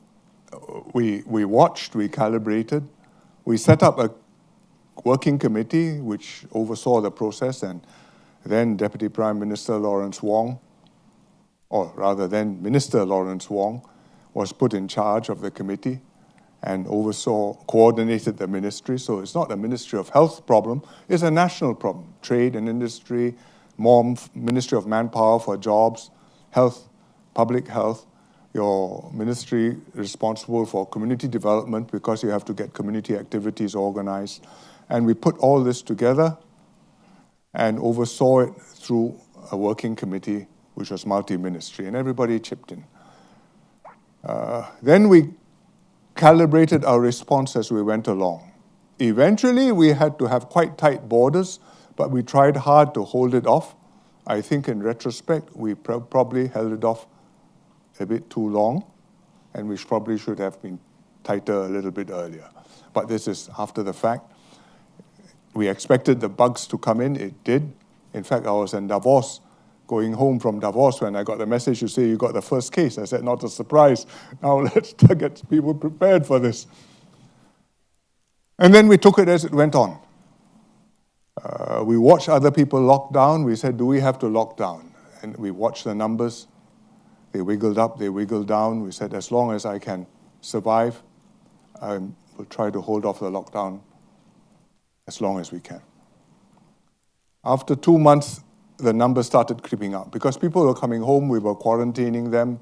we watched, we calibrated, we set up a working committee which oversaw the process, and then Deputy Prime Minister Lawrence Wong, or rather then Minister Lawrence Wong, was put in charge of the committee and coordinated the ministry. So it's not a Ministry of Health problem, it's a national problem. Trade and industry, Ministry of Manpower for jobs, health, public health, your ministry responsible for community development because you have to get community activities organized. And we put all this together and oversaw it through a working committee which was multi-ministry, and everybody chipped in. Then we calibrated our response as we went along. Eventually, we had to have quite tight borders, but we tried hard to hold it off. I think in retrospect, we probably held it off a bit too long, and we probably should have been tighter a little bit earlier. But this is after the fact. We expected the bugs to come in, it did. In fact, I was in Davos, going home from Davos when I got the message to say you got the first case. I said, not a surprise. Now let's get people prepared for this. And then we took it as it went on. We watched other people lock down. We said, do we have to lock down? And we watched the numbers. They wiggled up, they wiggled down. We said, as long as I can survive, I will try to hold off the lockdown as long as we can. After 2 months, the numbers started creeping up. Because people were coming home, we were quarantining them,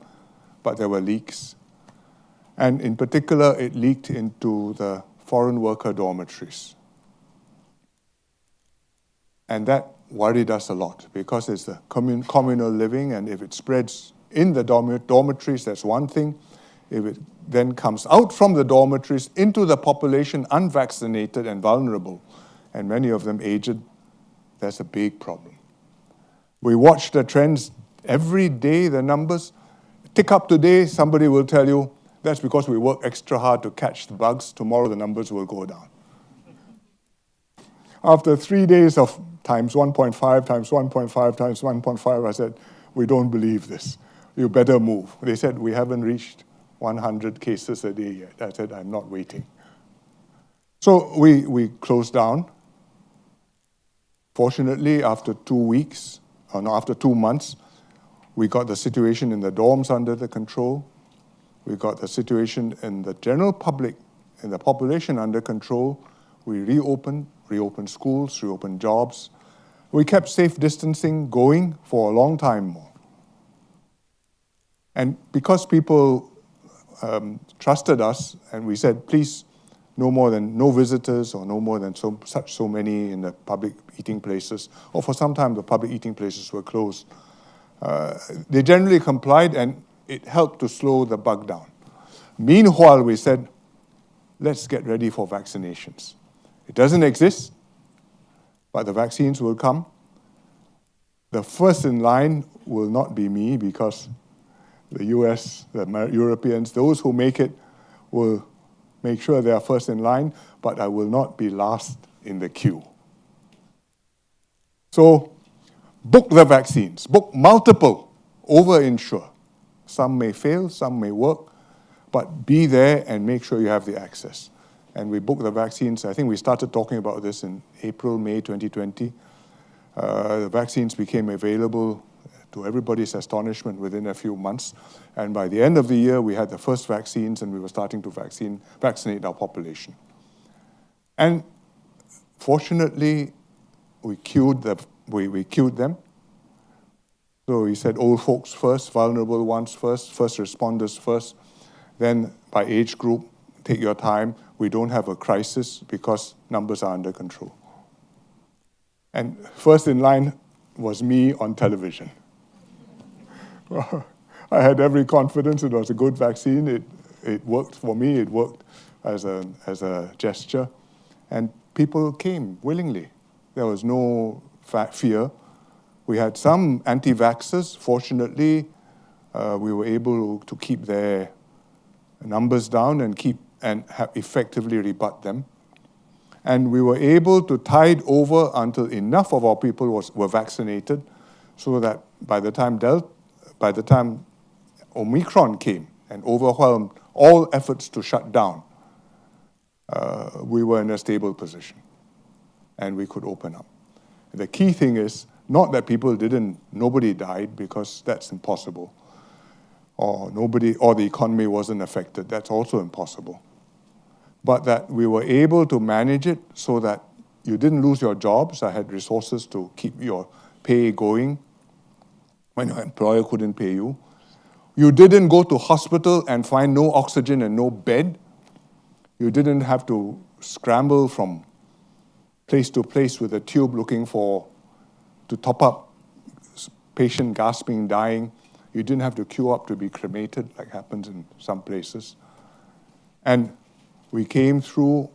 but there were leaks. And in particular, it leaked into the foreign worker dormitories. And that worried us a lot, because it's the communal living, and if it spreads in the dormitories, that's one thing. If it then comes out from the dormitories into the population unvaccinated and vulnerable, and many of them aged, that's a big problem. We watch the trends every day, the numbers tick up today. Somebody will tell you, that's because we work extra hard to catch the bugs. Tomorrow the numbers will go down. After 3 days of times 1.5, times 1.5, times 1.5, I said, we don't believe this. You better move. They said, we haven't reached 100 cases a day yet. I said, I'm not waiting. So we closed down. Fortunately, after 2 months, we got the situation in the dorms under control. We got the situation in the general public, in the population under control. We reopened schools, reopened jobs. We kept safe distancing going for a long time more. And because people trusted us, and we said, please, no visitors, or no more than so many in the public eating places, or for some time the public eating places were closed. They generally complied, and it helped to slow the bug down. Meanwhile, we said, let's get ready for vaccinations. It doesn't exist, but the vaccines will come. The first in line will not be me, because the US, the Europeans, those who make it will make sure they are first in line, but I will not be last in the queue. So book the vaccines, book multiple, over-insure. Some may fail, some may work, but be there and make sure you have the access. And we booked the vaccines. I think we started talking about this in April, May 2020. The vaccines became available to everybody's astonishment within a few months. And by the end of the year, we had the first vaccines and we were starting to vaccinate our population. And fortunately, we queued them. So we said old folks first, vulnerable ones first responders first, then by age group, take your time. We don't have a crisis because numbers are under control. And first in line was me on television. I had every confidence it was a good vaccine. It worked for me. It worked as a gesture. And people came willingly. There was no fear. We had some anti-vaxxers. Fortunately, we were able to keep their numbers down and effectively rebut them. And we were able to tide over until enough of our people were vaccinated so that by the time Omicron came and overwhelmed all efforts to shut down, we were in a stable position and we could open up. The key thing is not that nobody died, because that's impossible, or the economy wasn't affected, that's also impossible. But that we were able to manage it so that you didn't lose your jobs. I had resources to keep your pay going when your employer couldn't pay you. You didn't go to hospital and find no oxygen and no bed. You didn't have to scramble from place to place with a tube looking to top up patient gasping, dying. You didn't have to queue up to be cremated like happens in some places. And we came through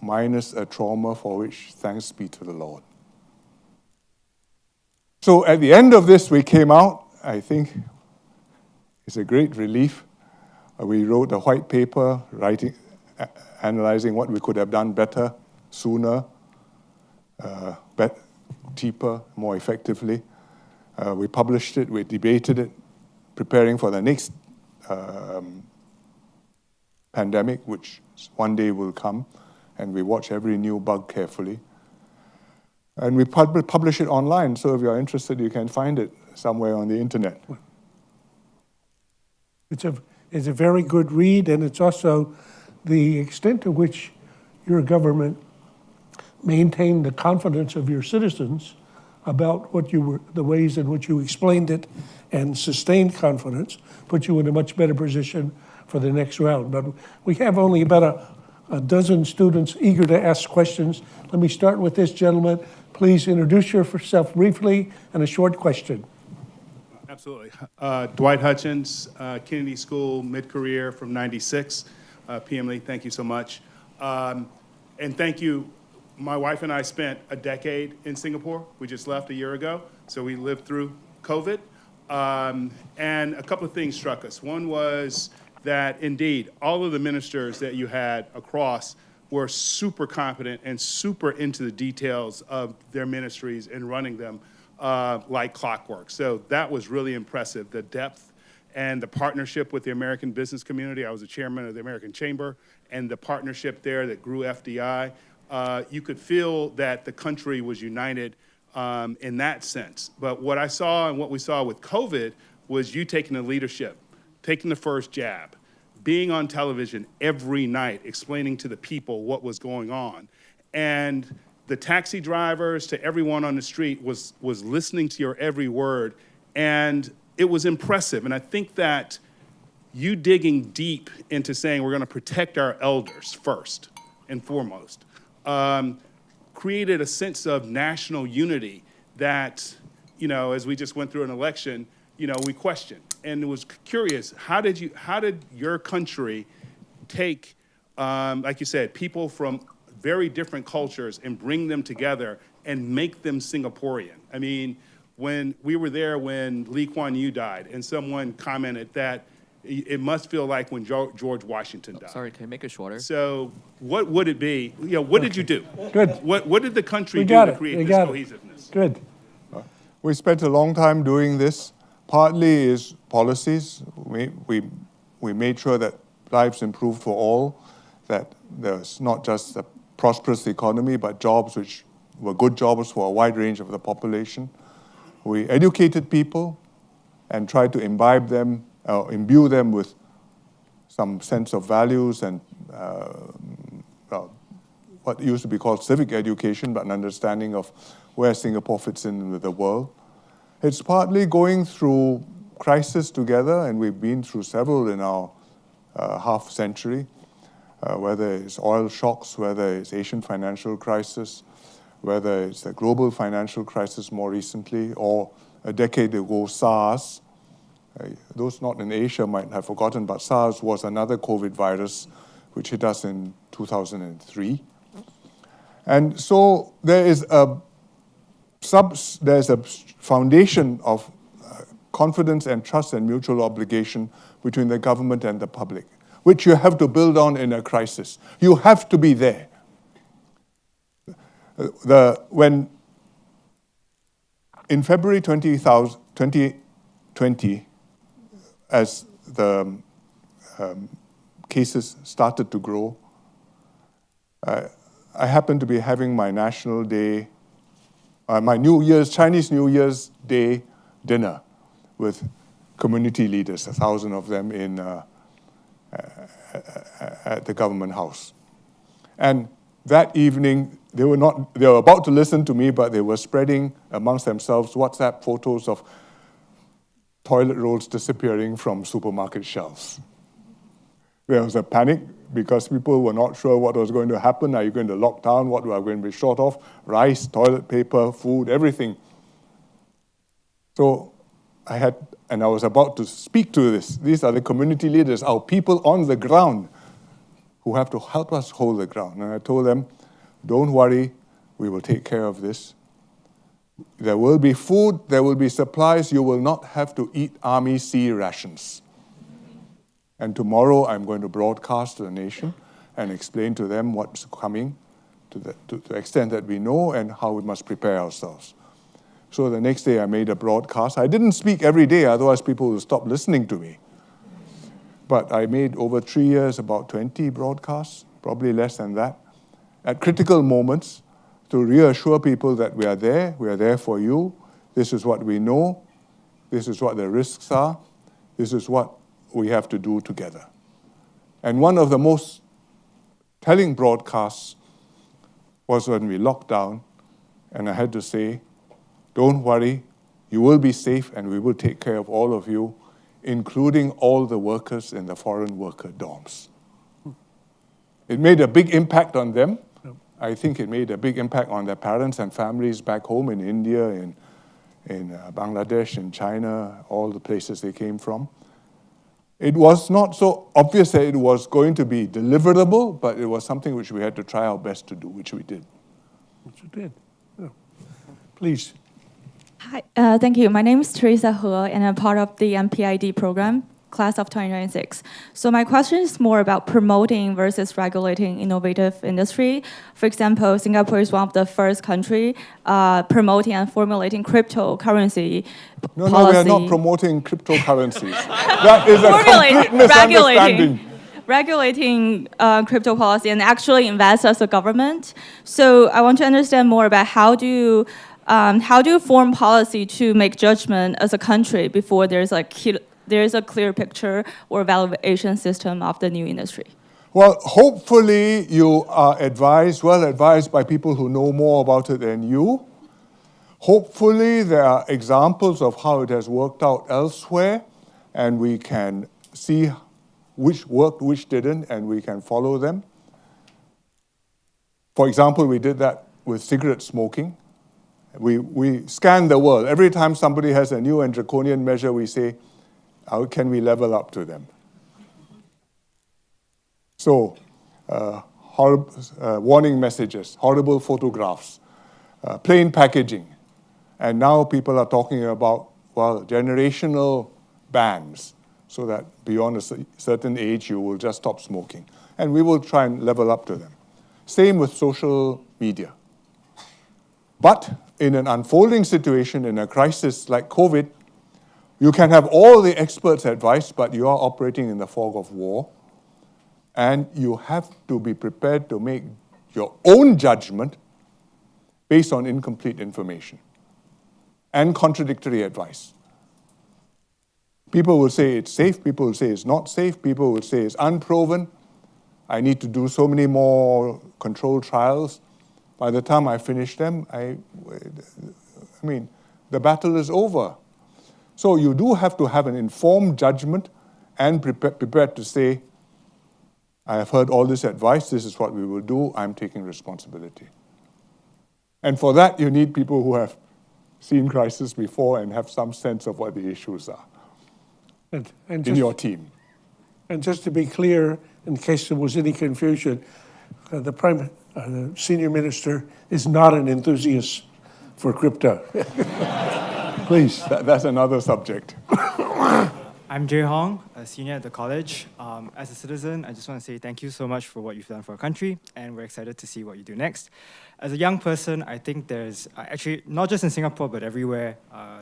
minus a trauma for which thanks be to the Lord. So at the end of this, we came out. I think it's a great relief. We wrote a white paper analyzing what we could have done better, sooner, cheaper, more effectively. We published it, we debated it, preparing for the next pandemic, which one day will come, and we watch every new bug carefully. And we publish it online, so if you're interested, you can find it somewhere on the internet. It's a very good read, and it's also the extent to which your government maintained the confidence of your citizens about the ways in which you explained it and sustained confidence, put you in a much better position for the next round. But we have only about a dozen students eager to ask questions. Let me start with this gentleman. Please introduce yourself briefly and a short question. Absolutely. Dwight Hutchins, Kennedy School, mid-career from '96. PM Lee, thank you so much. And thank you. My wife and I spent a decade in Singapore. We just left a year ago, so we lived through COVID. And a couple of things struck us. One was that, indeed, all of the ministers that you had across were super competent and super into the details of their ministries and running them like clockwork. So that was really impressive, the depth and the partnership with the American business community. I was the chairman of the American Chamber, and the partnership there that grew FDI. You could feel that the country was united in that sense. But what I saw and what we saw with COVID was you taking the leadership, taking the first jab, being on television every night, explaining to the people what was going on. And the taxi drivers to everyone on the street was listening to your every word. And it was impressive. And I think that you digging deep into saying we're going to protect our elders first and foremost, created a sense of national unity that, as we just went through an election, we questioned. And it was curious, how did your country take, like you said, people from very different cultures and bring them together and make them Singaporean? I mean, when we were there when Lee Kuan Yew died, and someone commented that it must feel like when George Washington died. Sorry, can I make it shorter? So what would it be? What did you do? Good. What did the country do to create this cohesiveness? Good. We spent a long time doing this. Partly is policies. We made sure that lives improved for all, that there's not just a prosperous economy, but jobs which were good jobs for a wide range of the population. We educated people and tried to imbue them with some sense of values and what used to be called civic education, but an understanding of where Singapore fits in with the world. It's partly going through crisis together, and we've been through several in our half century, whether it's oil shocks, whether it's Asian financial crisis, whether it's the global financial crisis more recently, or a decade ago, SARS. Those not in Asia might have forgotten, but SARS was another COVID virus which hit us in 2003. And so there's a foundation of confidence and trust and mutual obligation between the government and the public, which you have to build on in a crisis. You have to be there. When in February 2020, as the cases started to grow, I happened to be having my National Day, my Chinese New Year's Day dinner with community leaders, 1,000 of them at the government house. And that evening, they were about to listen to me, but they were spreading amongst themselves WhatsApp photos of toilet rolls disappearing from supermarket shelves. There was a panic because people were not sure what was going to happen. Are you going to lock down? What are we going to be short of? Rice, toilet paper, food, everything. So I was about to speak to this. These are the community leaders, our people on the ground who have to help us hold the ground. And I told them, don't worry, we will take care of this. There will be food, there will be supplies. You will not have to eat Army C rations. And tomorrow I'm going to broadcast to the nation and explain to them what's coming to the extent that we know and how we must prepare ourselves. So the next day I made a broadcast. I didn't speak every day, otherwise people will stop listening to me. But I made over 3 years about 20 broadcasts, probably less than that, at critical moments to reassure people that we are there for you, this is what we know, this is what the risks are, this is what we have to do together. And one of the most telling broadcasts was when we locked down, and I had to say, don't worry, you will be safe and we will take care of all of you, including all the workers in the foreign worker dorms. It made a big impact on them. I think it made a big impact on their parents and families back home in India, in Bangladesh, in China, all the places they came from. It was not so obvious that it was going to be deliverable, but it was something which we had to try our best to do, which we did. Which you did. Yeah. Please. Hi, thank you. My name is Teresa He, and I'm part of the MPID program, class of 2096. So my question is more about promoting versus regulating innovative industry. For example, Singapore is one of the first country promoting and formulating cryptocurrency No, policy. we are not promoting cryptocurrencies. That is a complete misunderstanding. Regulating crypto policy and actually invest as a government. So I want to understand more about how do you form policy to make judgment as a country before there's a clear picture or evaluation system of the new industry? Well, hopefully you are well advised by people who know more about it than you. Hopefully there are examples of how it has worked out elsewhere, and we can see which worked, which didn't, and we can follow them. For example, we did that with cigarette smoking. We scan the world. Every time somebody has a new and draconian measure, we say, how can we level up to them? So, warning messages, horrible photographs, plain packaging. And now people are talking about, generational bans, so that beyond a certain age, you will just stop smoking. And we will try and level up to them. Same with social media. But in an unfolding situation, in a crisis like COVID, you can have all the experts' advice, but you are operating in the fog of war. And you have to be prepared to make your own judgment based on incomplete information and contradictory advice. People will say it's safe, people will say it's not safe, people will say it's unproven. I need to do so many more controlled trials. By the time I finish them, I mean, the battle is over. So you do have to have an informed judgment and prepared to say, I have heard all this advice, this is what we will do, I'm taking responsibility. And for that, you need people who have seen crisis before and have some sense of what the issues are in your team. And just to be clear, in case there was any confusion, the senior minister is not an enthusiast for crypto. Please. That's another subject. I'm Jay Hong, a senior at the college. As a citizen, I just want to say thank you so much for what you've done for our country, and we're excited to see what you do next. As a young person, I think there's actually, not just in Singapore, but everywhere,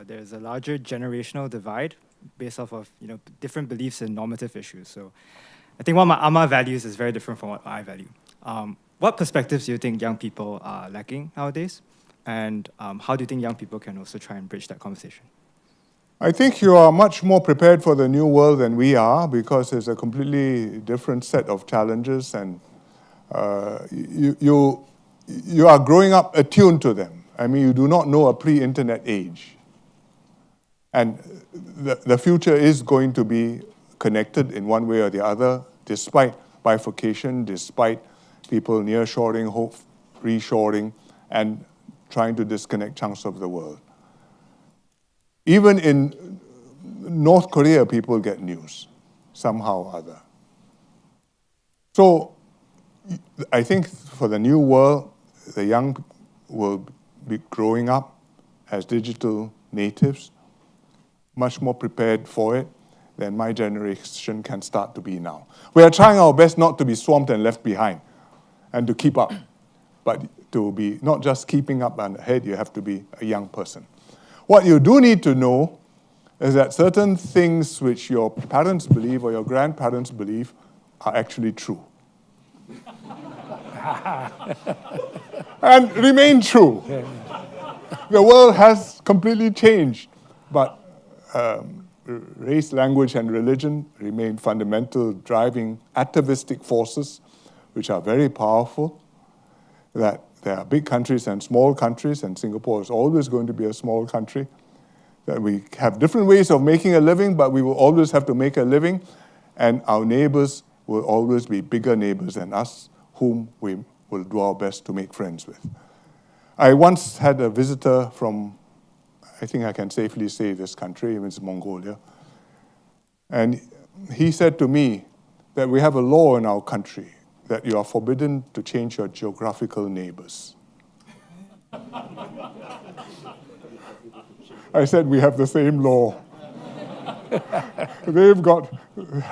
there's a larger generational divide based off of different beliefs and normative issues. So I think what my Amma values is very different from what I value. What perspectives do you think young people are lacking nowadays? And how do you think young people can also try and bridge that conversation? I think you are much more prepared for the new world than we are, because it's a completely different set of challenges, and you are growing up attuned to them. I mean, you do not know a pre-internet age. And the future is going to be connected in one way or the other, despite bifurcation, despite people nearshoring, reshoring, and trying to disconnect chunks of the world. Even in North Korea, people get news, somehow or other. So I think for the new world, the young will be growing up as digital natives, much more prepared for it than my generation can start to be now. We are trying our best not to be swamped and left behind and to keep up, but to be not just keeping up and ahead, you have to be a young person. What you do need to know is that certain things which your parents believe or your grandparents believe are actually true. And remain true. The world has completely changed, but race, language, and religion remain fundamental driving atavistic forces which are very powerful, that there are big countries and small countries, and Singapore is always going to be a small country, that we have different ways of making a living, but we will always have to make a living, and our neighbors will always be bigger neighbors than us, whom we will do our best to make friends with. I once had a visitor from, I think I can safely say this country, it's Mongolia, and he said to me that we have a law in our country that you are forbidden to change your geographical neighbors. I said, we have the same law. They've got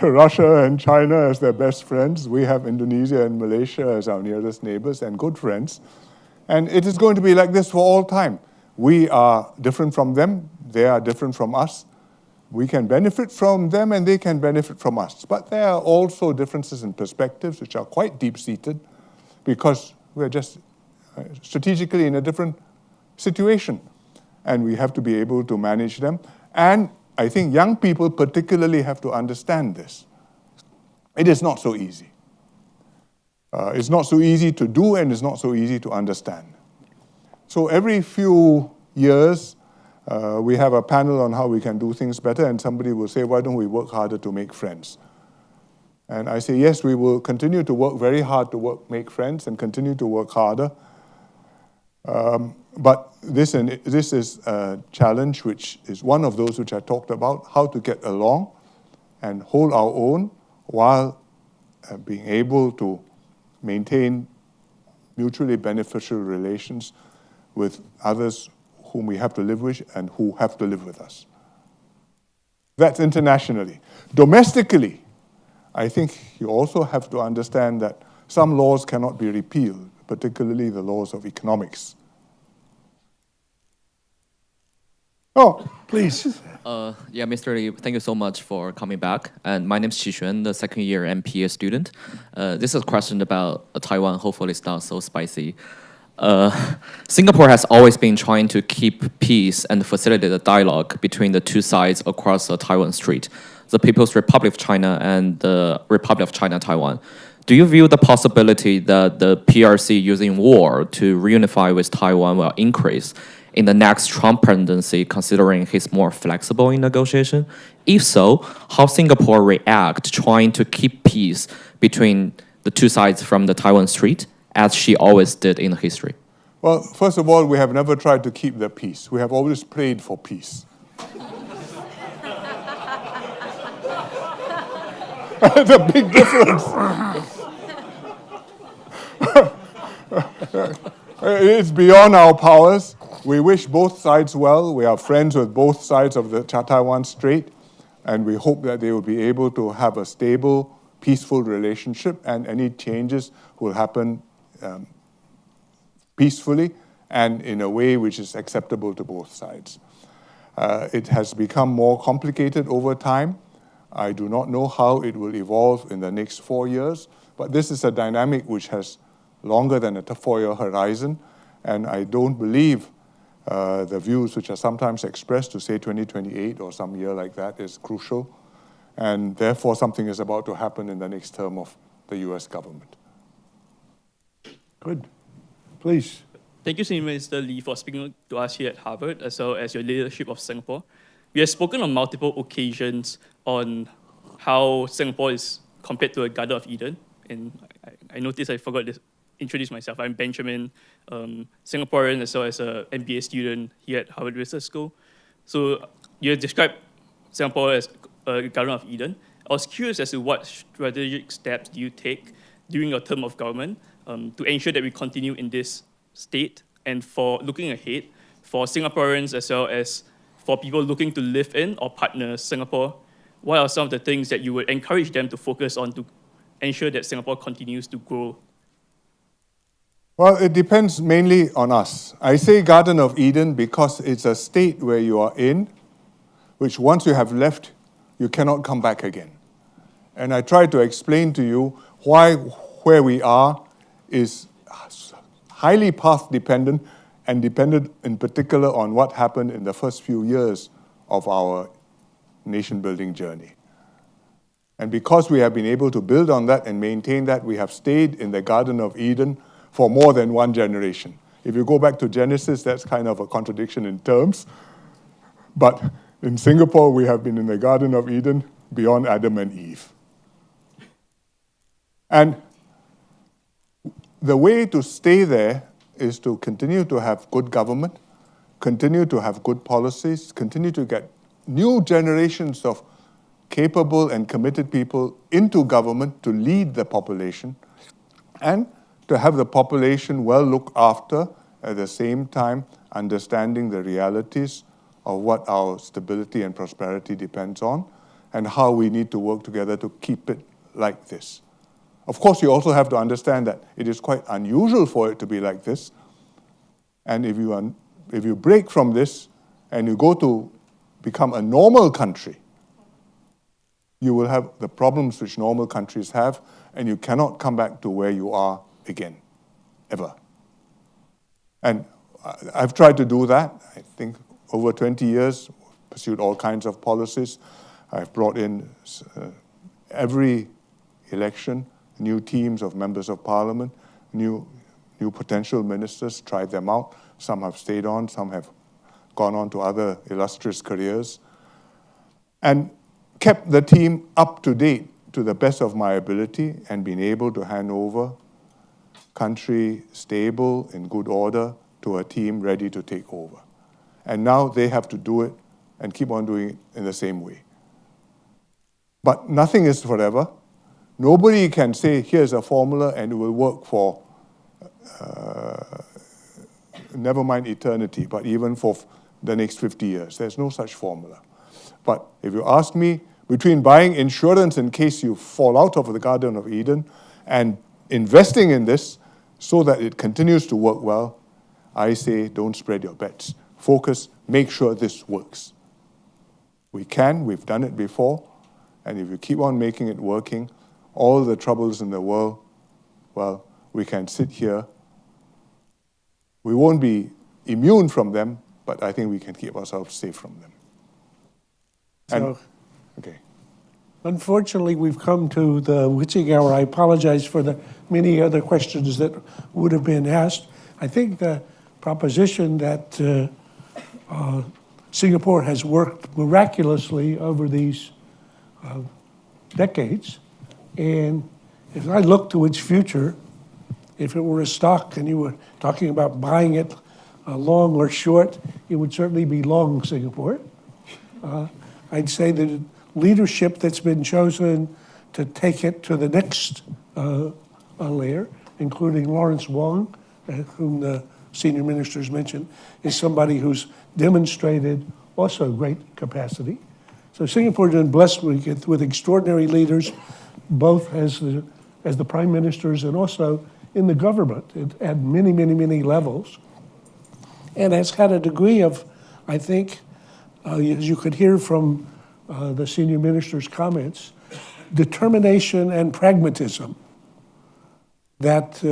Russia and China as their best friends. We have Indonesia and Malaysia as our nearest neighbors and good friends. And it is going to be like this for all time. We are different from them. They are different from us. We can benefit from them and they can benefit from us. But there are also differences in perspectives which are quite deep-seated because we're just strategically in a different situation. And we have to be able to manage them. And I think young people particularly have to understand this. It is not so easy. It's not so easy to do and it's not so easy to understand. So every few years, we have a panel on how we can do things better, and somebody will say, why don't we work harder to make friends? And I say, yes, we will continue to work very hard to make friends and continue to work harder. But this is a challenge which is one of those which I talked about, how to get along and hold our own while being able to maintain mutually beneficial relations with others whom we have to live with and who have to live with us. That's internationally. Domestically, I think you also have to understand that some laws cannot be repealed, particularly the laws of economics. Oh, please. Yeah, Mr. Lee, thank you so much for coming back. And my name is Qixuan, the second year MPA student. This is a question about Taiwan. Hopefully it's not so spicy. Singapore has always been trying to keep peace and facilitate a dialogue between the two sides across the Taiwan Strait, the People's Republic of China and the Republic of China, Taiwan. Do you view the possibility that the PRC using war to reunify with Taiwan will increase in the next Trump presidency, considering he's more flexible in negotiation? If so, how Singapore react trying to keep peace between the two sides from the Taiwan Strait, as she always did in history? Well, first of all, we have never tried to keep the peace. We have always prayed for peace. That's a big difference. It's beyond our powers. We wish both sides well. We are friends with both sides of the Taiwan Strait, and we hope that they will be able to have a stable, peaceful relationship, and any changes will happen peacefully and in a way which is acceptable to both sides. It has become more complicated over time. I do not know how it will evolve in the next 4 years, but this is a dynamic which has longer than a 4-year horizon, and I don't believe the views which are sometimes expressed to say 2028 or some year like that is crucial, and therefore something is about to happen in the next term of the US government. Good. Please. Thank you, Senior Minister Lee, for speaking to us here at Harvard, as well as your leadership of Singapore. We have spoken on multiple occasions on how Singapore is compared to a Garden of Eden. And I noticed I forgot to introduce myself. I'm Benjamin, Singaporean, as well as an MBA student here at Harvard Business School. So you have described Singapore as a Garden of Eden. I was curious as to what strategic steps do you take during your term of government to ensure that we continue in this state, and for looking ahead, for Singaporeans as well as for people looking to live in or partner Singapore, what are some of the things that you would encourage them to focus on to ensure that Singapore continues to grow? Well, it depends mainly on us. I say Garden of Eden because it's a state where you are in, which once you have left, you cannot come back again. And I try to explain to you why where we are is highly path dependent, and dependent in particular on what happened in the first few years of our nation-building journey. And because we have been able to build on that and maintain that, we have stayed in the Garden of Eden for more than one generation. If you go back to Genesis, that's kind of a contradiction in terms. But in Singapore, we have been in the Garden of Eden beyond Adam and Eve. And the way to stay there is to continue to have good government, continue to have good policies, continue to get new generations of capable and committed people into government to lead the population, and to have the population well looked after, at the same time understanding the realities of what our stability and prosperity depends on, and how we need to work together to keep it like this. Of course, you also have to understand that it is quite unusual for it to be like this. And if you break from this and you go to become a normal country, you will have the problems which normal countries have, and you cannot come back to where you are again, ever. And I've tried to do that. I think over 20 years, pursued all kinds of policies. I've brought in every election new teams of members of parliament, new potential ministers, tried them out. Some have stayed on, some have gone on to other illustrious careers, and kept the team up to date to the best of my ability, and been able to hand over country stable, in good order, to a team ready to take over. And now they have to do it and keep on doing it in the same way. But nothing is forever. Nobody can say, here's a formula and it will work for, never mind eternity, but even for the next 50 years. There's no such formula. But if you ask me, between buying insurance in case you fall out of the Garden of Eden and investing in this so that it continues to work well, I say don't spread your bets. Focus, make sure this works. We can, we've done it before, and if you keep on making it working, all the troubles in the world, well, we can sit here. We won't be immune from them, but I think we can keep ourselves safe from them. Okay. Unfortunately, we've come to the witching hour. I apologize for the many other questions that would have been asked. I think the proposition that Singapore has worked miraculously over these decades, and if I look to its future, if it were a stock and you were talking about buying it long or short, it would certainly be long Singapore. I'd say the leadership that's been chosen to take it to the next layer, including Lawrence Wong, whom the senior ministers mentioned, is somebody who's demonstrated also great capacity. So Singapore's been blessed with extraordinary leaders, both as the prime ministers and also in the government at many, many, many levels, and has had a degree of, I think, as you could hear from the senior minister's comments, determination and pragmatism that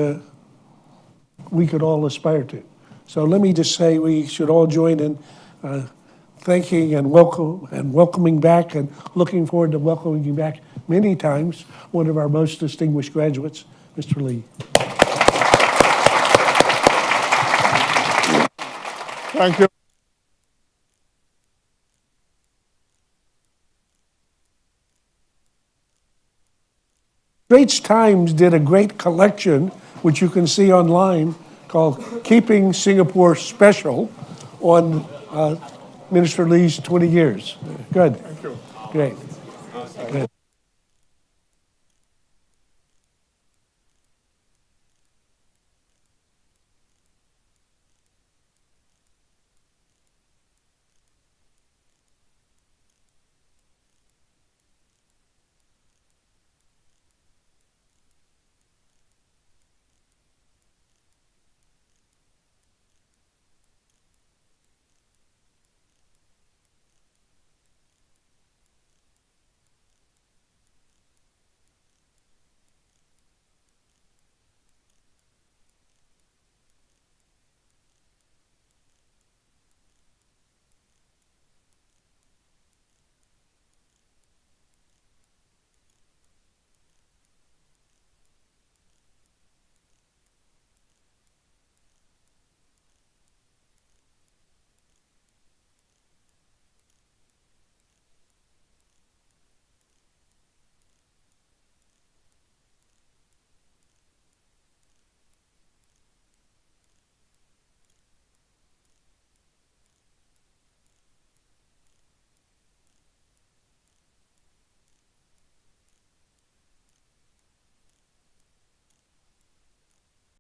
we could all aspire to. So let me just say we should all join in thanking and welcoming back and looking forward to welcoming back many times one of our most distinguished graduates, Mr. Lee. Thank you. Straits Times did a great collection, which you can see online, called Keeping Singapore Special, on Minister Lee's 20 years. Good. Thank you. Great.